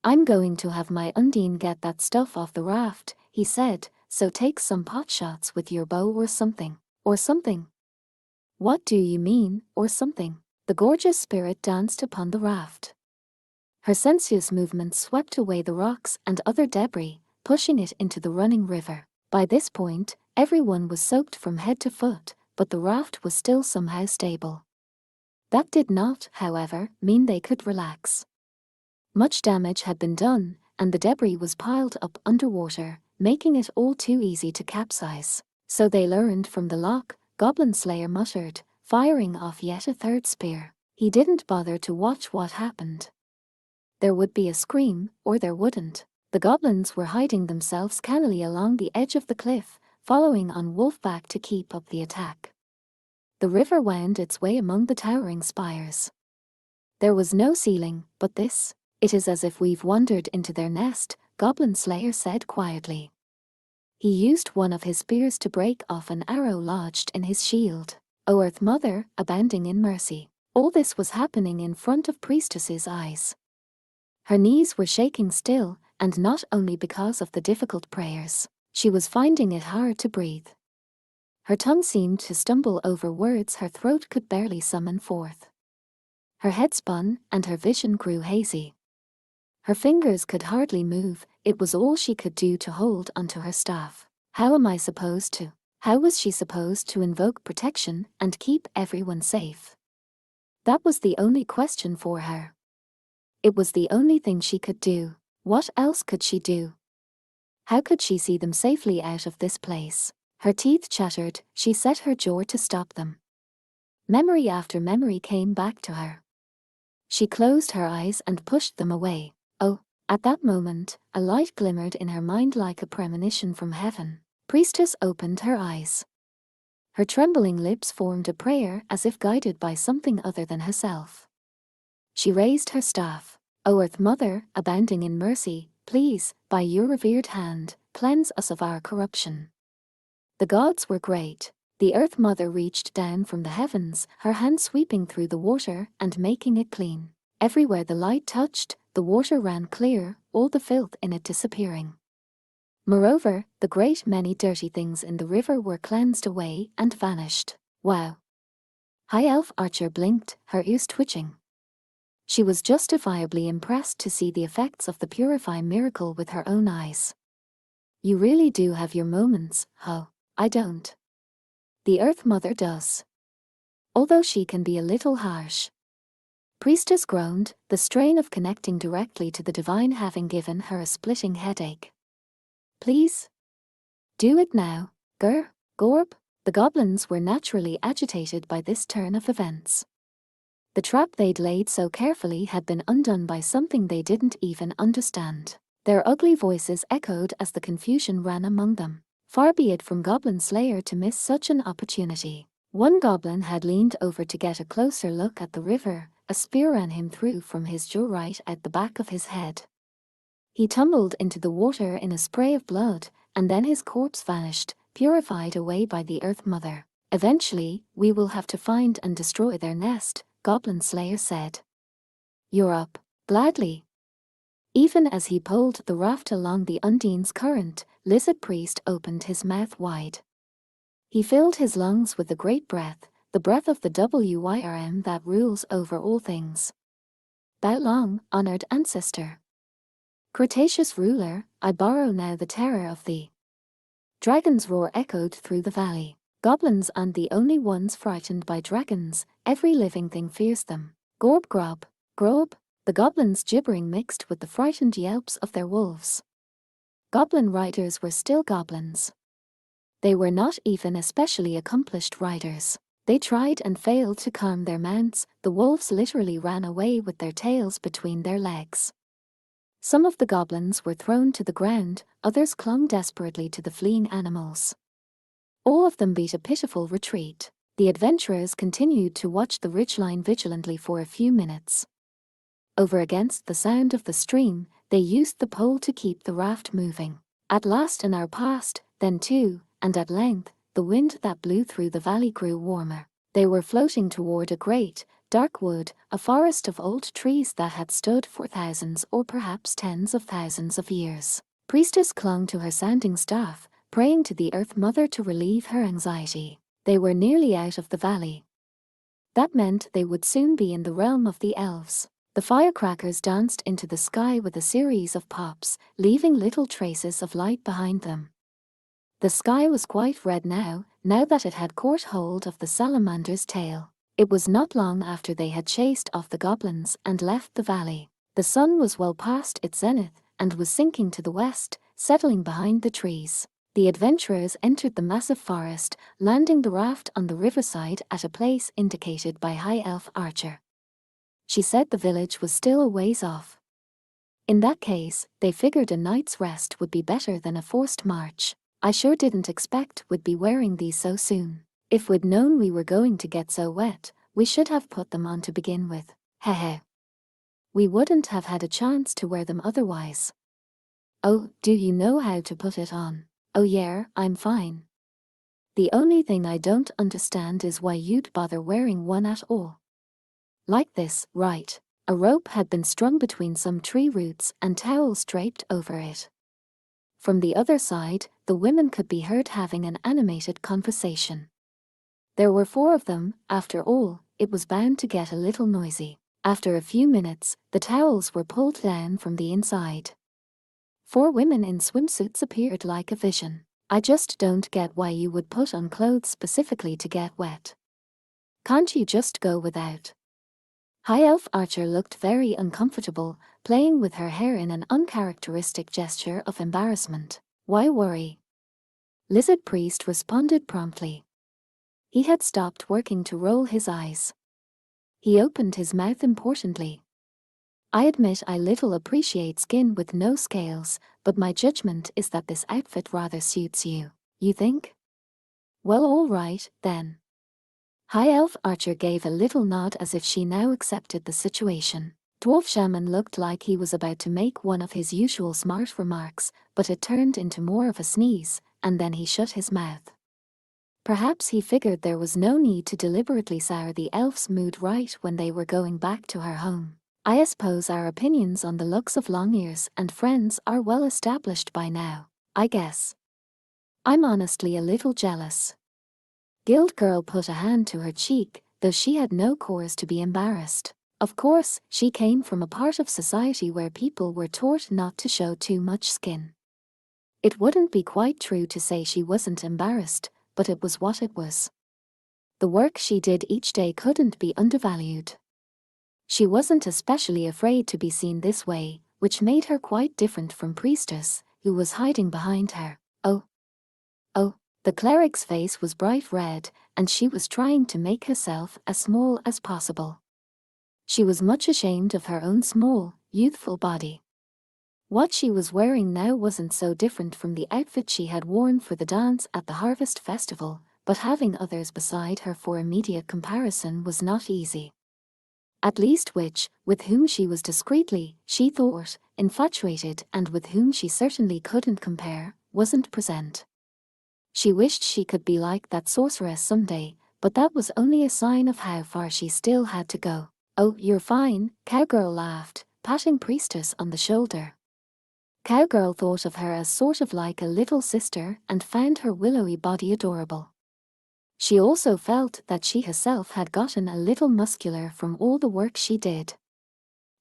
"I'm going to have my Undine get that stuff off the raft," he said, "so take some pot shots with your bow or something." Or something? What do you mean, or something? The gorgeous spirit danced upon the raft. Her sensuous movements swept away the rocks and other debris, pushing it into the running river. By this point, everyone was soaked from head to foot, but the raft was still somehow stable. That did not, however, mean they could relax. Much damage had been done, and the debris was piled up underwater, making it all too easy to capsize. "So they learned from the lock," Goblin Slayer muttered, firing off yet a third spear. He didn't bother to watch what happened. There would be a scream, or there wouldn't. The goblins were hiding themselves cannily along the edge of the cliff, following on Wolfback to keep up the attack. The river wound its way among the towering spires. There was no ceiling, but this. "It is as if we've wandered into their nest," Goblin Slayer said quietly. He used one of his spears to break off an arrow lodged in his shield. "O Earth Mother, abounding in mercy." All this was happening in front of Priestess's eyes. Her knees were shaking still, and not only because of the difficult prayers. She was finding it hard to breathe. Her tongue seemed to stumble over words her throat could barely summon forth. Her head spun, and her vision grew hazy. Her fingers could hardly move. It was all she could do to hold onto her staff. How am I supposed to? How was she supposed to invoke protection and keep everyone safe? That was the only question for her. It was the only thing she could do. What else could she do? How could she see them safely out of this place? Her teeth chattered. She set her jaw to stop them. Memory after memory came back to her. She closed her eyes and pushed them away. Oh, at that moment, a light glimmered in her mind like a premonition from heaven. Priestess opened her eyes. Her trembling lips formed a prayer as if guided by something other than herself. She raised her staff. "O Earth Mother, abounding in mercy, please, by your revered hand, cleanse us of our corruption." The gods were great. The Earth Mother reached down from the heavens, her hand sweeping through the water and making it clean. Everywhere the light touched, the water ran clear, all the filth in it disappearing. Moreover, the great many dirty things in the river were cleansed away and vanished. Wow. High Elf Archer blinked, her ears twitching. She was justifiably impressed to see the effects of the purifying miracle with her own eyes. "You really do have your moments, huh? I don't. The Earth Mother does. Although she can be a little harsh." Priestess groaned, the strain of connecting directly to the divine having given her a splitting headache. "Please? Do it now, Gorb." The goblins were naturally agitated by this turn of events. The trap they'd laid so carefully had been undone by something they didn't even understand. Their ugly voices echoed as the confusion ran among them. Far be it from Goblin Slayer to miss such an opportunity. One goblin had leaned over to get a closer look at the river. A spear ran him through from his jaw right at the back of his head. He tumbled into the water in a spray of blood, and then his corpse vanished, purified away by the Earth Mother. "Eventually, we will have to find and destroy their nest," Goblin Slayer said. "You're up." Gladly. Even as he pulled the raft along the Undine's current, Lizard Priest opened his mouth wide. He filled his lungs with the great breath, the breath of the WYRM that rules over all things. "Thou long, honored ancestor. Cretaceous ruler, I borrow now the terror of thee." Dragon's roar echoed through the valley. Goblins aren't the only ones frightened by dragons, every living thing fears them. Gorb grob, grob, the goblins' gibbering mixed with the frightened yelps of their wolves. Goblin riders were still goblins. They were not even especially accomplished riders. They tried and failed to calm their mounts. The wolves literally ran away with their tails between their legs. Some of the goblins were thrown to the ground, others clung desperately to the fleeing animals. All of them beat a pitiful retreat. The adventurers continued to watch the ridgeline vigilantly for a few minutes. Over against the sound of the stream, they used the pole to keep the raft moving. At last an hour passed, then two, and at length, the wind that blew through the valley grew warmer. They were floating toward a great, dark wood, a forest of old trees that had stood for thousands or perhaps tens of thousands of years. Priestess clung to her sounding staff, praying to the Earth Mother to relieve her anxiety. They were nearly out of the valley. That meant they would soon be in the realm of the elves. The firecrackers danced into the sky with a series of pops, leaving little traces of light behind them. The sky was quite red now that it had caught hold of the salamander's tail. It was not long after they had chased off the goblins and left the valley. The sun was well past its zenith and was sinking to the west, settling behind the trees. The adventurers entered the massive forest, landing the raft on the riverside at a place indicated by High Elf Archer. She said the village was still a ways off. In that case, they figured a night's rest would be better than a forced march. I sure didn't expect we'd be wearing these so soon. If we'd known we were going to get so wet, we should have put them on to begin with. Hehe. We wouldn't have had a chance to wear them otherwise. Oh, do you know how to put it on? Oh yeah, I'm fine. The only thing I don't understand is why you'd bother wearing one at all. Like this, right? A rope had been strung between some tree roots and towels draped over it. From the other side, the women could be heard having an animated conversation. There were 4 of them, after all, it was bound to get a little noisy. After a few minutes, the towels were pulled down from the inside. 4 women in swimsuits appeared like a vision. I just don't get why you would put on clothes specifically to get wet. Can't you just go without? High Elf Archer looked very uncomfortable, playing with her hair in an uncharacteristic gesture of embarrassment. Why worry? Lizard Priest responded promptly. He had stopped working to roll his eyes. He opened his mouth importantly. I admit I little appreciate skin with no scales, but my judgment is that this outfit rather suits you. You think? Well, all right, then. High Elf Archer gave a little nod as if she now accepted the situation. Dwarf Shaman looked like he was about to make one of his usual smart remarks, but it turned into more of a sneeze, and then he shut his mouth. Perhaps he figured there was no need to deliberately sour the elf's mood right when they were going back to her home. I suppose our opinions on the looks of Longears and friends are well established by now, I guess. I'm honestly a little jealous. Guild Girl put a hand to her cheek, though she had no cause to be embarrassed. Of course, she came from a part of society where people were taught not to show too much skin. It wouldn't be quite true to say she wasn't embarrassed, but it was what it was. The work she did each day couldn't be undervalued. She wasn't especially afraid to be seen this way, which made her quite different from Priestess, who was hiding behind her. Oh. The cleric's face was bright red, and she was trying to make herself as small as possible. She was much ashamed of her own small, youthful body. What she was wearing now wasn't so different from the outfit she had worn for the dance at the Harvest Festival, but having others beside her for immediate comparison was not easy. At least with whom she was discreetly, she thought, infatuated and with whom she certainly couldn't compare, wasn't present. She wished she could be like that sorceress someday, but that was only a sign of how far she still had to go. Oh, you're fine, Cowgirl laughed, patting Priestess on the shoulder. Cowgirl thought of her as sort of like a little sister and found her willowy body adorable. She also felt that she herself had gotten a little muscular from all the work she did.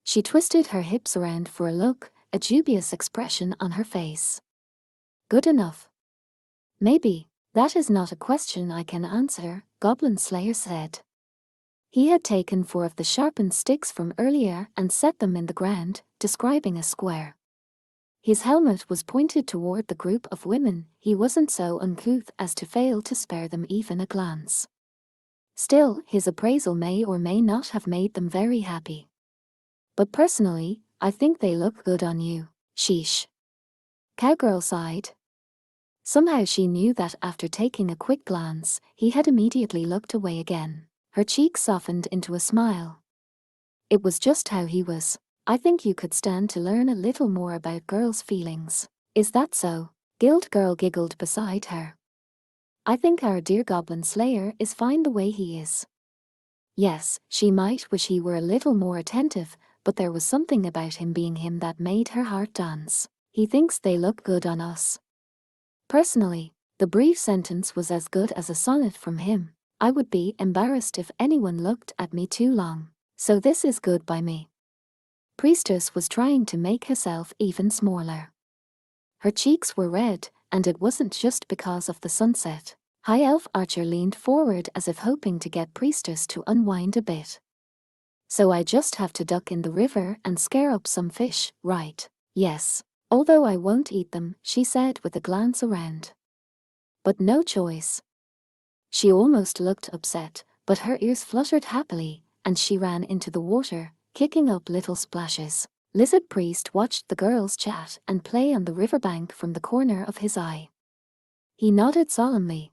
She twisted her hips around for a look, a dubious expression on her face. Good enough. Maybe. That is not a question I can answer, Goblin Slayer said. He had taken 4 of the sharpened sticks from earlier and set them in the ground, describing a square. His helmet was pointed toward the group of women. He wasn't so uncouth as to fail to spare them even a glance. Still, his appraisal may or may not have made them very happy. But personally, I think they look good on you. Sheesh. Cowgirl sighed. Somehow she knew that after taking a quick glance, he had immediately looked away again. Her cheeks softened into a smile. It was just how he was. I think you could stand to learn a little more about girls' feelings. Is that so? Guild Girl giggled beside her. I think our dear Goblin Slayer is fine the way he is. Yes, she might wish he were a little more attentive, but there was something about him being him that made her heart dance. He thinks they look good on us. Personally, the brief sentence was as good as a sonnet from him. I would be embarrassed if anyone looked at me too long. So this is good by me. Priestess was trying to make herself even smaller. Her cheeks were red, and it wasn't just because of the sunset. High Elf Archer leaned forward as if hoping to get Priestess to unwind a bit. So I just have to duck in the river and scare up some fish, right? Yes. Although I won't eat them, she said with a glance around. But no choice. She almost looked upset, but her ears fluttered happily, and she ran into the water, kicking up little splashes. Lizard Priest watched the girls chat and play on the riverbank from the corner of his eye. He nodded solemnly.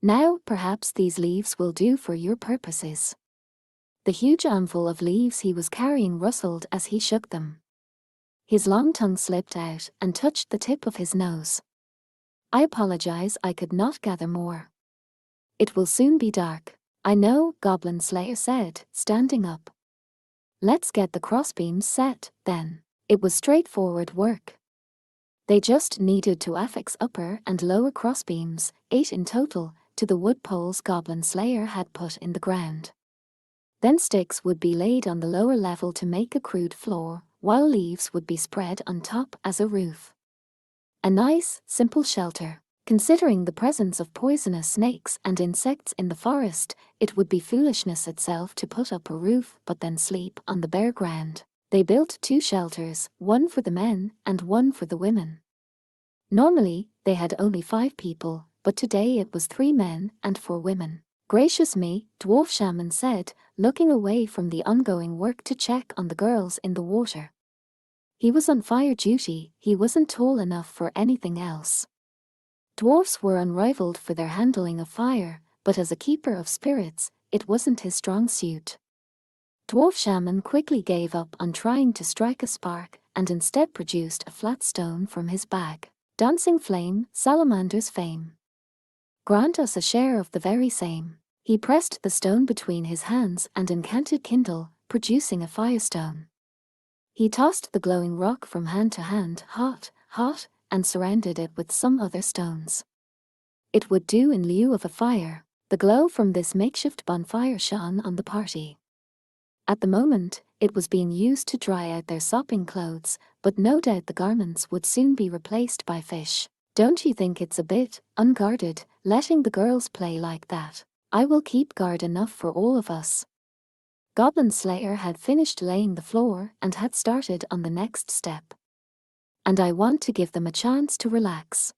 Now, perhaps these leaves will do for your purposes. The huge armful of leaves he was carrying rustled as he shook them. His long tongue slipped out and touched the tip of his nose. I apologize, I could not gather more. It will soon be dark. I know, Goblin Slayer said, standing up. Let's get the crossbeams set, then. It was straightforward work. They just needed to affix upper and lower crossbeams, 8 in total, to the wood poles Goblin Slayer had put in the ground. Then sticks would be laid on the lower level to make a crude floor, while leaves would be spread on top as a roof. A nice, simple shelter. Considering the presence of poisonous snakes and insects in the forest, it would be foolishness itself to put up a roof but then sleep on the bare ground. They built 2 shelters, one for the men and one for the women. Normally, they had only 5 people, but today it was 3 men and 4 women. Gracious me, Dwarf Shaman said, looking away from the ongoing work to check on the girls in the water. He was on fire duty, he wasn't tall enough for anything else. Dwarfs were unrivaled for their handling of fire, but as a keeper of spirits, it wasn't his strong suit. Dwarf Shaman quickly gave up on trying to strike a spark and instead produced a flat stone from his bag. Dancing flame, salamander's fame. Grant us a share of the very same. He pressed the stone between his hands and incanted kindle, producing a firestone. He tossed the glowing rock from hand to hand, hot, hot, and surrounded it with some other stones. It would do in lieu of a fire. The glow from this makeshift bonfire shone on the party. At the moment, it was being used to dry out their sopping clothes, but no doubt the garments would soon be replaced by fish. Don't you think it's a bit unguarded, letting the girls play like that? I will keep guard enough for all of us. Goblin Slayer had finished laying the floor and had started on the next step. And I want to give them a chance to relax.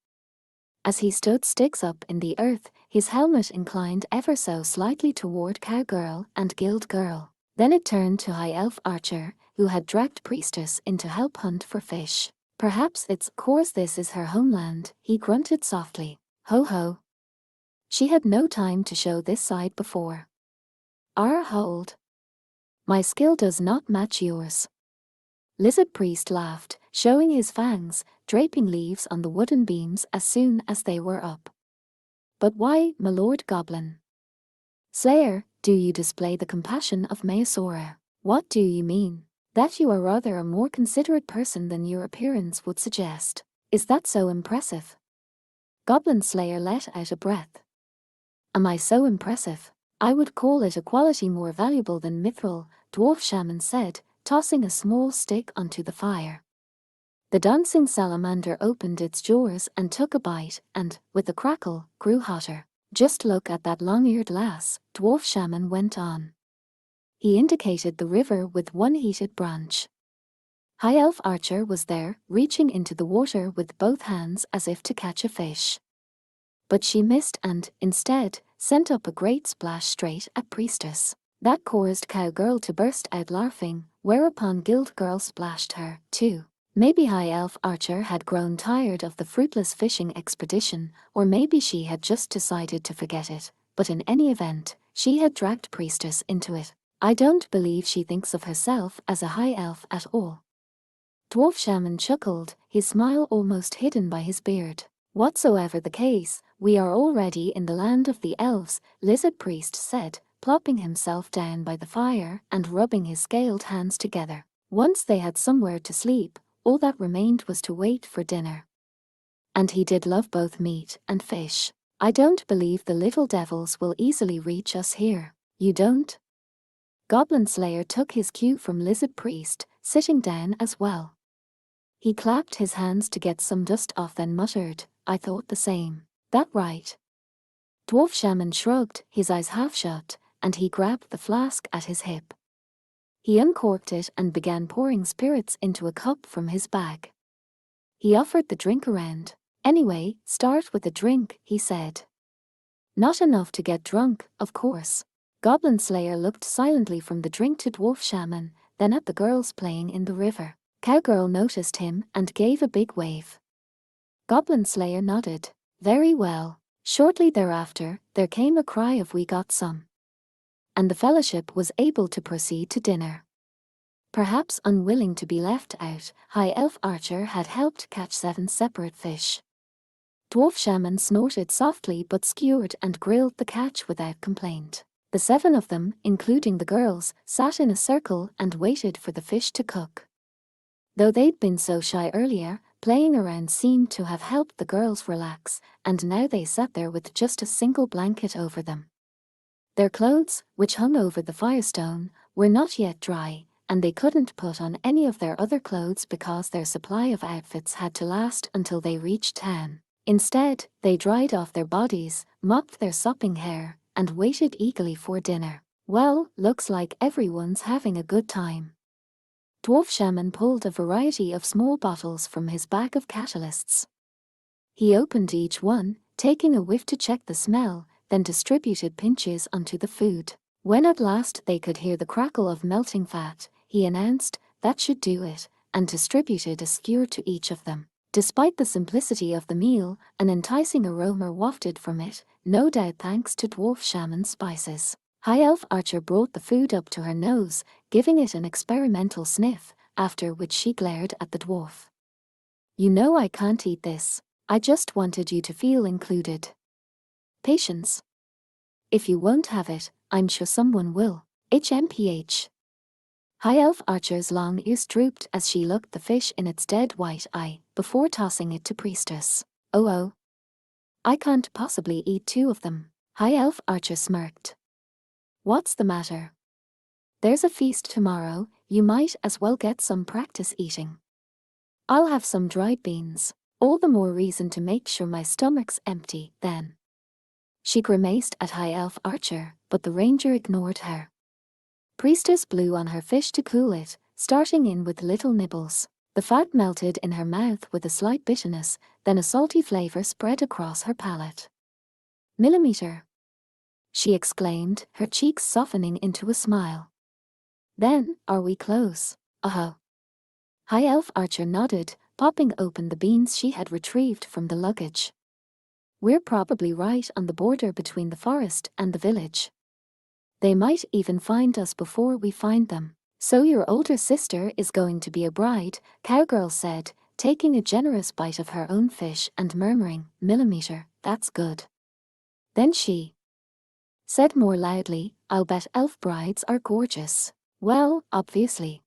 As he stood sticks up in the earth, his helmet inclined ever so slightly toward Cowgirl and Guild Girl. Then it turned to High Elf Archer, who had dragged Priestess in to help hunt for fish. Perhaps it's 'cause this is her homeland, he grunted softly. Ho ho. She had no time to show this side before. Hold. My skill does not match yours. Lizard Priest laughed, showing his fangs, draping leaves on the wooden beams as soon as they were up. But why, my Lord Goblin? Slayer, do you display the compassion of Meosora? What do you mean? That you are rather a more considerate person than your appearance would suggest. Is that so impressive? Goblin Slayer let out a breath. Am I so impressive? I would call it a quality more valuable than mithril, Dwarf Shaman said, tossing a small stick onto the fire. The dancing salamander opened its jaws and took a bite and, with a crackle, grew hotter. Just look at that long-eared lass, Dwarf Shaman went on. He indicated the river with one heated branch. High Elf Archer was there, reaching into the water with both hands as if to catch a fish. But she missed and, instead, sent up a great splash straight at Priestess. That caused Cowgirl to burst out laughing, whereupon Guild Girl splashed her, too. Maybe High Elf Archer had grown tired of the fruitless fishing expedition, or maybe she had just decided to forget it, but in any event, she had dragged Priestess into it. I don't believe she thinks of herself as a high elf at all. Dwarf Shaman chuckled, his smile almost hidden by his beard. Whatsoever the case, we are already in the land of the elves, Lizard Priest said, plopping himself down by the fire and rubbing his scaled hands together. Once they had somewhere to sleep, all that remained was to wait for dinner. And he did love both meat and fish. I don't believe the little devils will easily reach us here. You don't? Goblin Slayer took his cue from Lizard Priest, sitting down as well. He clapped his hands to get some dust off, then muttered, I thought the same. That right? Dwarf Shaman shrugged, his eyes half shut, and he grabbed the flask at his hip. He uncorked it and began pouring spirits into a cup from his bag. He offered the drink around. Anyway, start with the drink, he said. Not enough to get drunk, of course. Goblin Slayer looked silently from the drink to Dwarf Shaman, then at the girls playing in the river. Cowgirl noticed him and gave a big wave. Goblin Slayer nodded. Very well. Shortly thereafter, there came a cry of we got some. And the fellowship was able to proceed to dinner. Perhaps unwilling to be left out, High Elf Archer had helped catch 7 separate fish. Dwarf Shaman snorted softly but skewered and grilled the catch without complaint. The 7 of them, including the girls, sat in a circle and waited for the fish to cook. Though they'd been so shy earlier, playing around seemed to have helped the girls relax, and now they sat there with just a single blanket over them. Their clothes, which hung over the firestone, were not yet dry, and they couldn't put on any of their other clothes because their supply of outfits had to last until they reached town. Instead, they dried off their bodies, mopped their sopping hair, and waited eagerly for dinner. Well, looks like everyone's having a good time. Dwarf Shaman pulled a variety of small bottles from his bag of catalysts. He opened each one, taking a whiff to check the smell, then distributed pinches onto the food. When at last they could hear the crackle of melting fat, he announced, that should do it, and distributed a skewer to each of them. Despite the simplicity of the meal, an enticing aroma wafted from it, no doubt thanks to Dwarf Shaman's spices. High Elf Archer brought the food up to her nose, giving it an experimental sniff, after which she glared at the dwarf. You know I can't eat this. I just wanted you to feel included. Patience. If you won't have it, I'm sure someone will. HMPH. High Elf Archer's long ears drooped as she looked the fish in its dead white eye, before tossing it to Priestess. Oh. I can't possibly eat 2 of them. High Elf Archer smirked. What's the matter? There's a feast tomorrow, you might as well get some practice eating. I'll have some dried beans. All the more reason to make sure my stomach's empty, then. She grimaced at High Elf Archer, but the ranger ignored her. Priestess blew on her fish to cool it, starting in with little nibbles. The fat melted in her mouth with a slight bitterness, then a salty flavor spread across her palate. Millimeter, she exclaimed, her cheeks softening into a smile. Then, are we close? Uh-huh. High Elf Archer nodded, popping open the beans she had retrieved from the luggage. We're probably right on the border between the forest and the village. They might even find us before we find them. So your older sister is going to be a bride, Cowgirl said, taking a generous bite of her own fish and murmuring, Millimeter, that's good. Then she said more loudly, I'll bet elf brides are gorgeous. Well, obviously.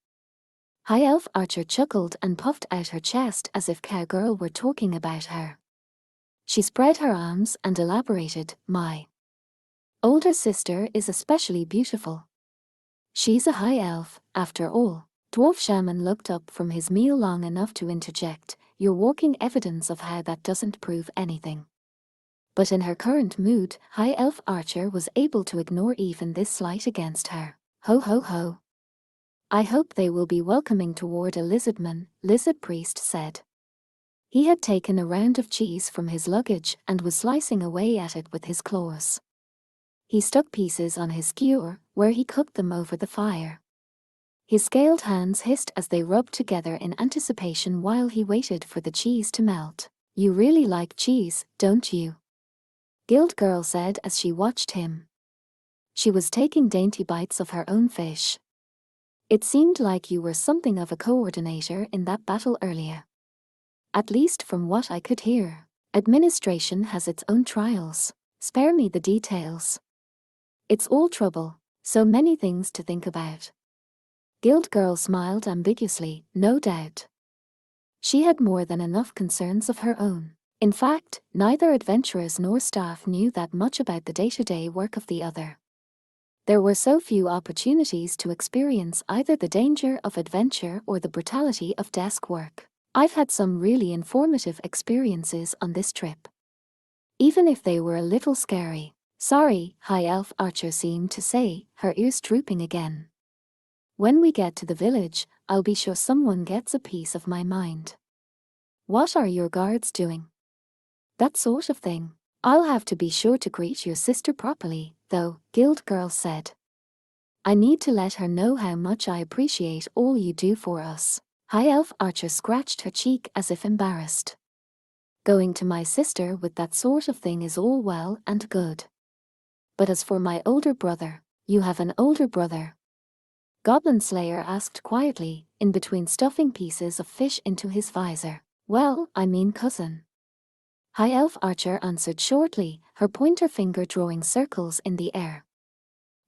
High Elf Archer chuckled and puffed out her chest as if Cowgirl were talking about her. She spread her arms and elaborated, my older sister is especially beautiful. She's a high elf, after all. Dwarf Shaman looked up from his meal long enough to interject, you're walking evidence of how that doesn't prove anything. But in her current mood, High Elf Archer was able to ignore even this slight against her. Ho ho ho. I hope they will be welcoming toward a lizardman, lizard priest said. He had taken a round of cheese from his luggage and was slicing away at it with his claws. He stuck pieces on his skewer, where he cooked them over the fire. His scaled hands hissed as they rubbed together in anticipation while he waited for the cheese to melt. You really like cheese, don't you? Guild Girl said as she watched him. She was taking dainty bites of her own fish. It seemed like you were something of a coordinator in that battle earlier. At least from what I could hear. Administration has its own trials. Spare me the details. It's all trouble, so many things to think about. Guild Girl smiled ambiguously, no doubt. She had more than enough concerns of her own. In fact, neither adventurers nor staff knew that much about the day-to-day work of the other. There were so few opportunities to experience either the danger of adventure or the brutality of desk work. I've had some really informative experiences on this trip. Even if they were a little scary. Sorry, High Elf Archer seemed to say, her ears drooping again. When we get to the village, I'll be sure someone gets a piece of my mind. What are your guards doing? That sort of thing. I'll have to be sure to greet your sister properly, though, Guild Girl said. I need to let her know how much I appreciate all you do for us. High Elf Archer scratched her cheek as if embarrassed. Going to my sister with that sort of thing is all well and good. But as for my older brother, you have an older brother? Goblin Slayer asked quietly, in between stuffing pieces of fish into his visor. Well, I mean cousin. High Elf Archer answered shortly, her pointer finger drawing circles in the air.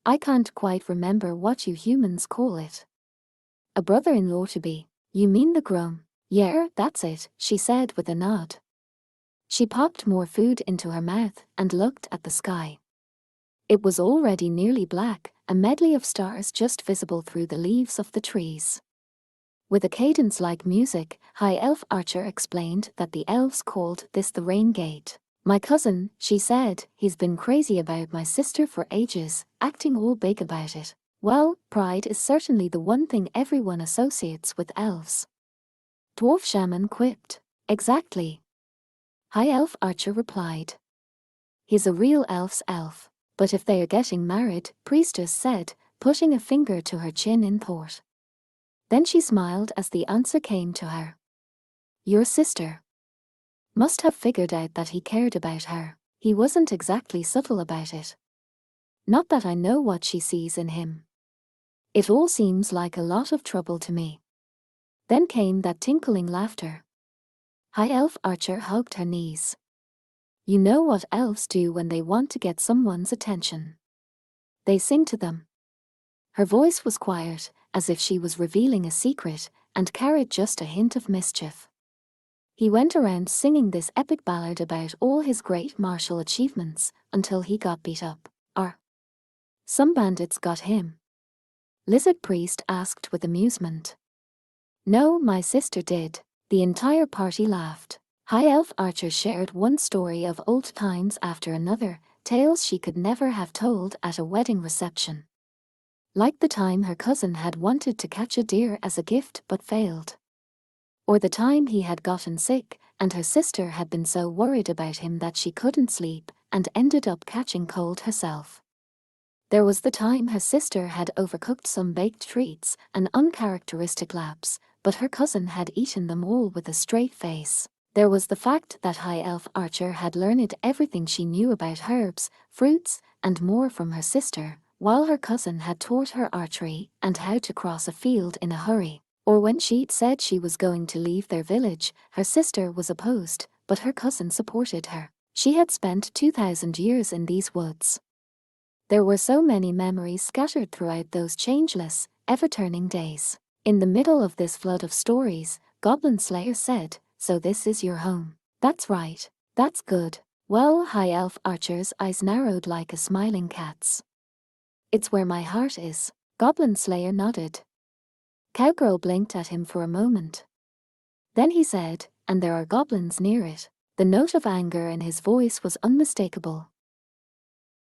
I can't quite remember what you humans call it. A brother-in-law to be. You mean the groom? Yeah, that's it, she said with a nod. She popped more food into her mouth and looked at the sky. It was already nearly black, a medley of stars just visible through the leaves of the trees. With a cadence like music, High Elf Archer explained that the elves called this the Rain Gate. My cousin, she said, he's been crazy about my sister for ages, acting all big about it. Well, pride is certainly the one thing everyone associates with elves. Dwarf Shaman quipped. Exactly. High Elf Archer replied. He's a real elf's elf. But if they are getting married, Priestess said, putting a finger to her chin in thought. Then she smiled as the answer came to her. Your sister. Must have figured out that he cared about her. He wasn't exactly subtle about it. Not that I know what she sees in him. It all seems like a lot of trouble to me. Then came that tinkling laughter. High Elf Archer hugged her knees. You know what elves do when they want to get someone's attention. They sing to them. Her voice was quiet, as if she was revealing a secret, and carried just a hint of mischief. He went around singing this epic ballad about all his great martial achievements, until he got beat up. Some bandits got him? Lizard Priest asked with amusement. No, my sister did. The entire party laughed. High Elf Archer shared one story of old times after another, tales she could never have told at a wedding reception. Like the time her cousin had wanted to catch a deer as a gift but failed. Or the time he had gotten sick, and her sister had been so worried about him that she couldn't sleep, and ended up catching cold herself. There was the time her sister had overcooked some baked treats, an uncharacteristic lapse, but her cousin had eaten them all with a straight face. There was the fact that High Elf Archer had learned everything she knew about herbs, fruits, and more from her sister, while her cousin had taught her archery and how to cross a field in a hurry. Or when she'd said she was going to leave their village, her sister was opposed, but her cousin supported her. She had spent 2,000 years in these woods. There were so many memories scattered throughout those changeless, ever-turning days. In the middle of this flood of stories, Goblin Slayer said, So this is your home. That's right. That's good. Well, High Elf Archer's eyes narrowed like a smiling cat's. It's where my heart is. Goblin Slayer nodded. Cowgirl blinked at him for a moment. Then he said, and there are goblins near it. The note of anger in his voice was unmistakable.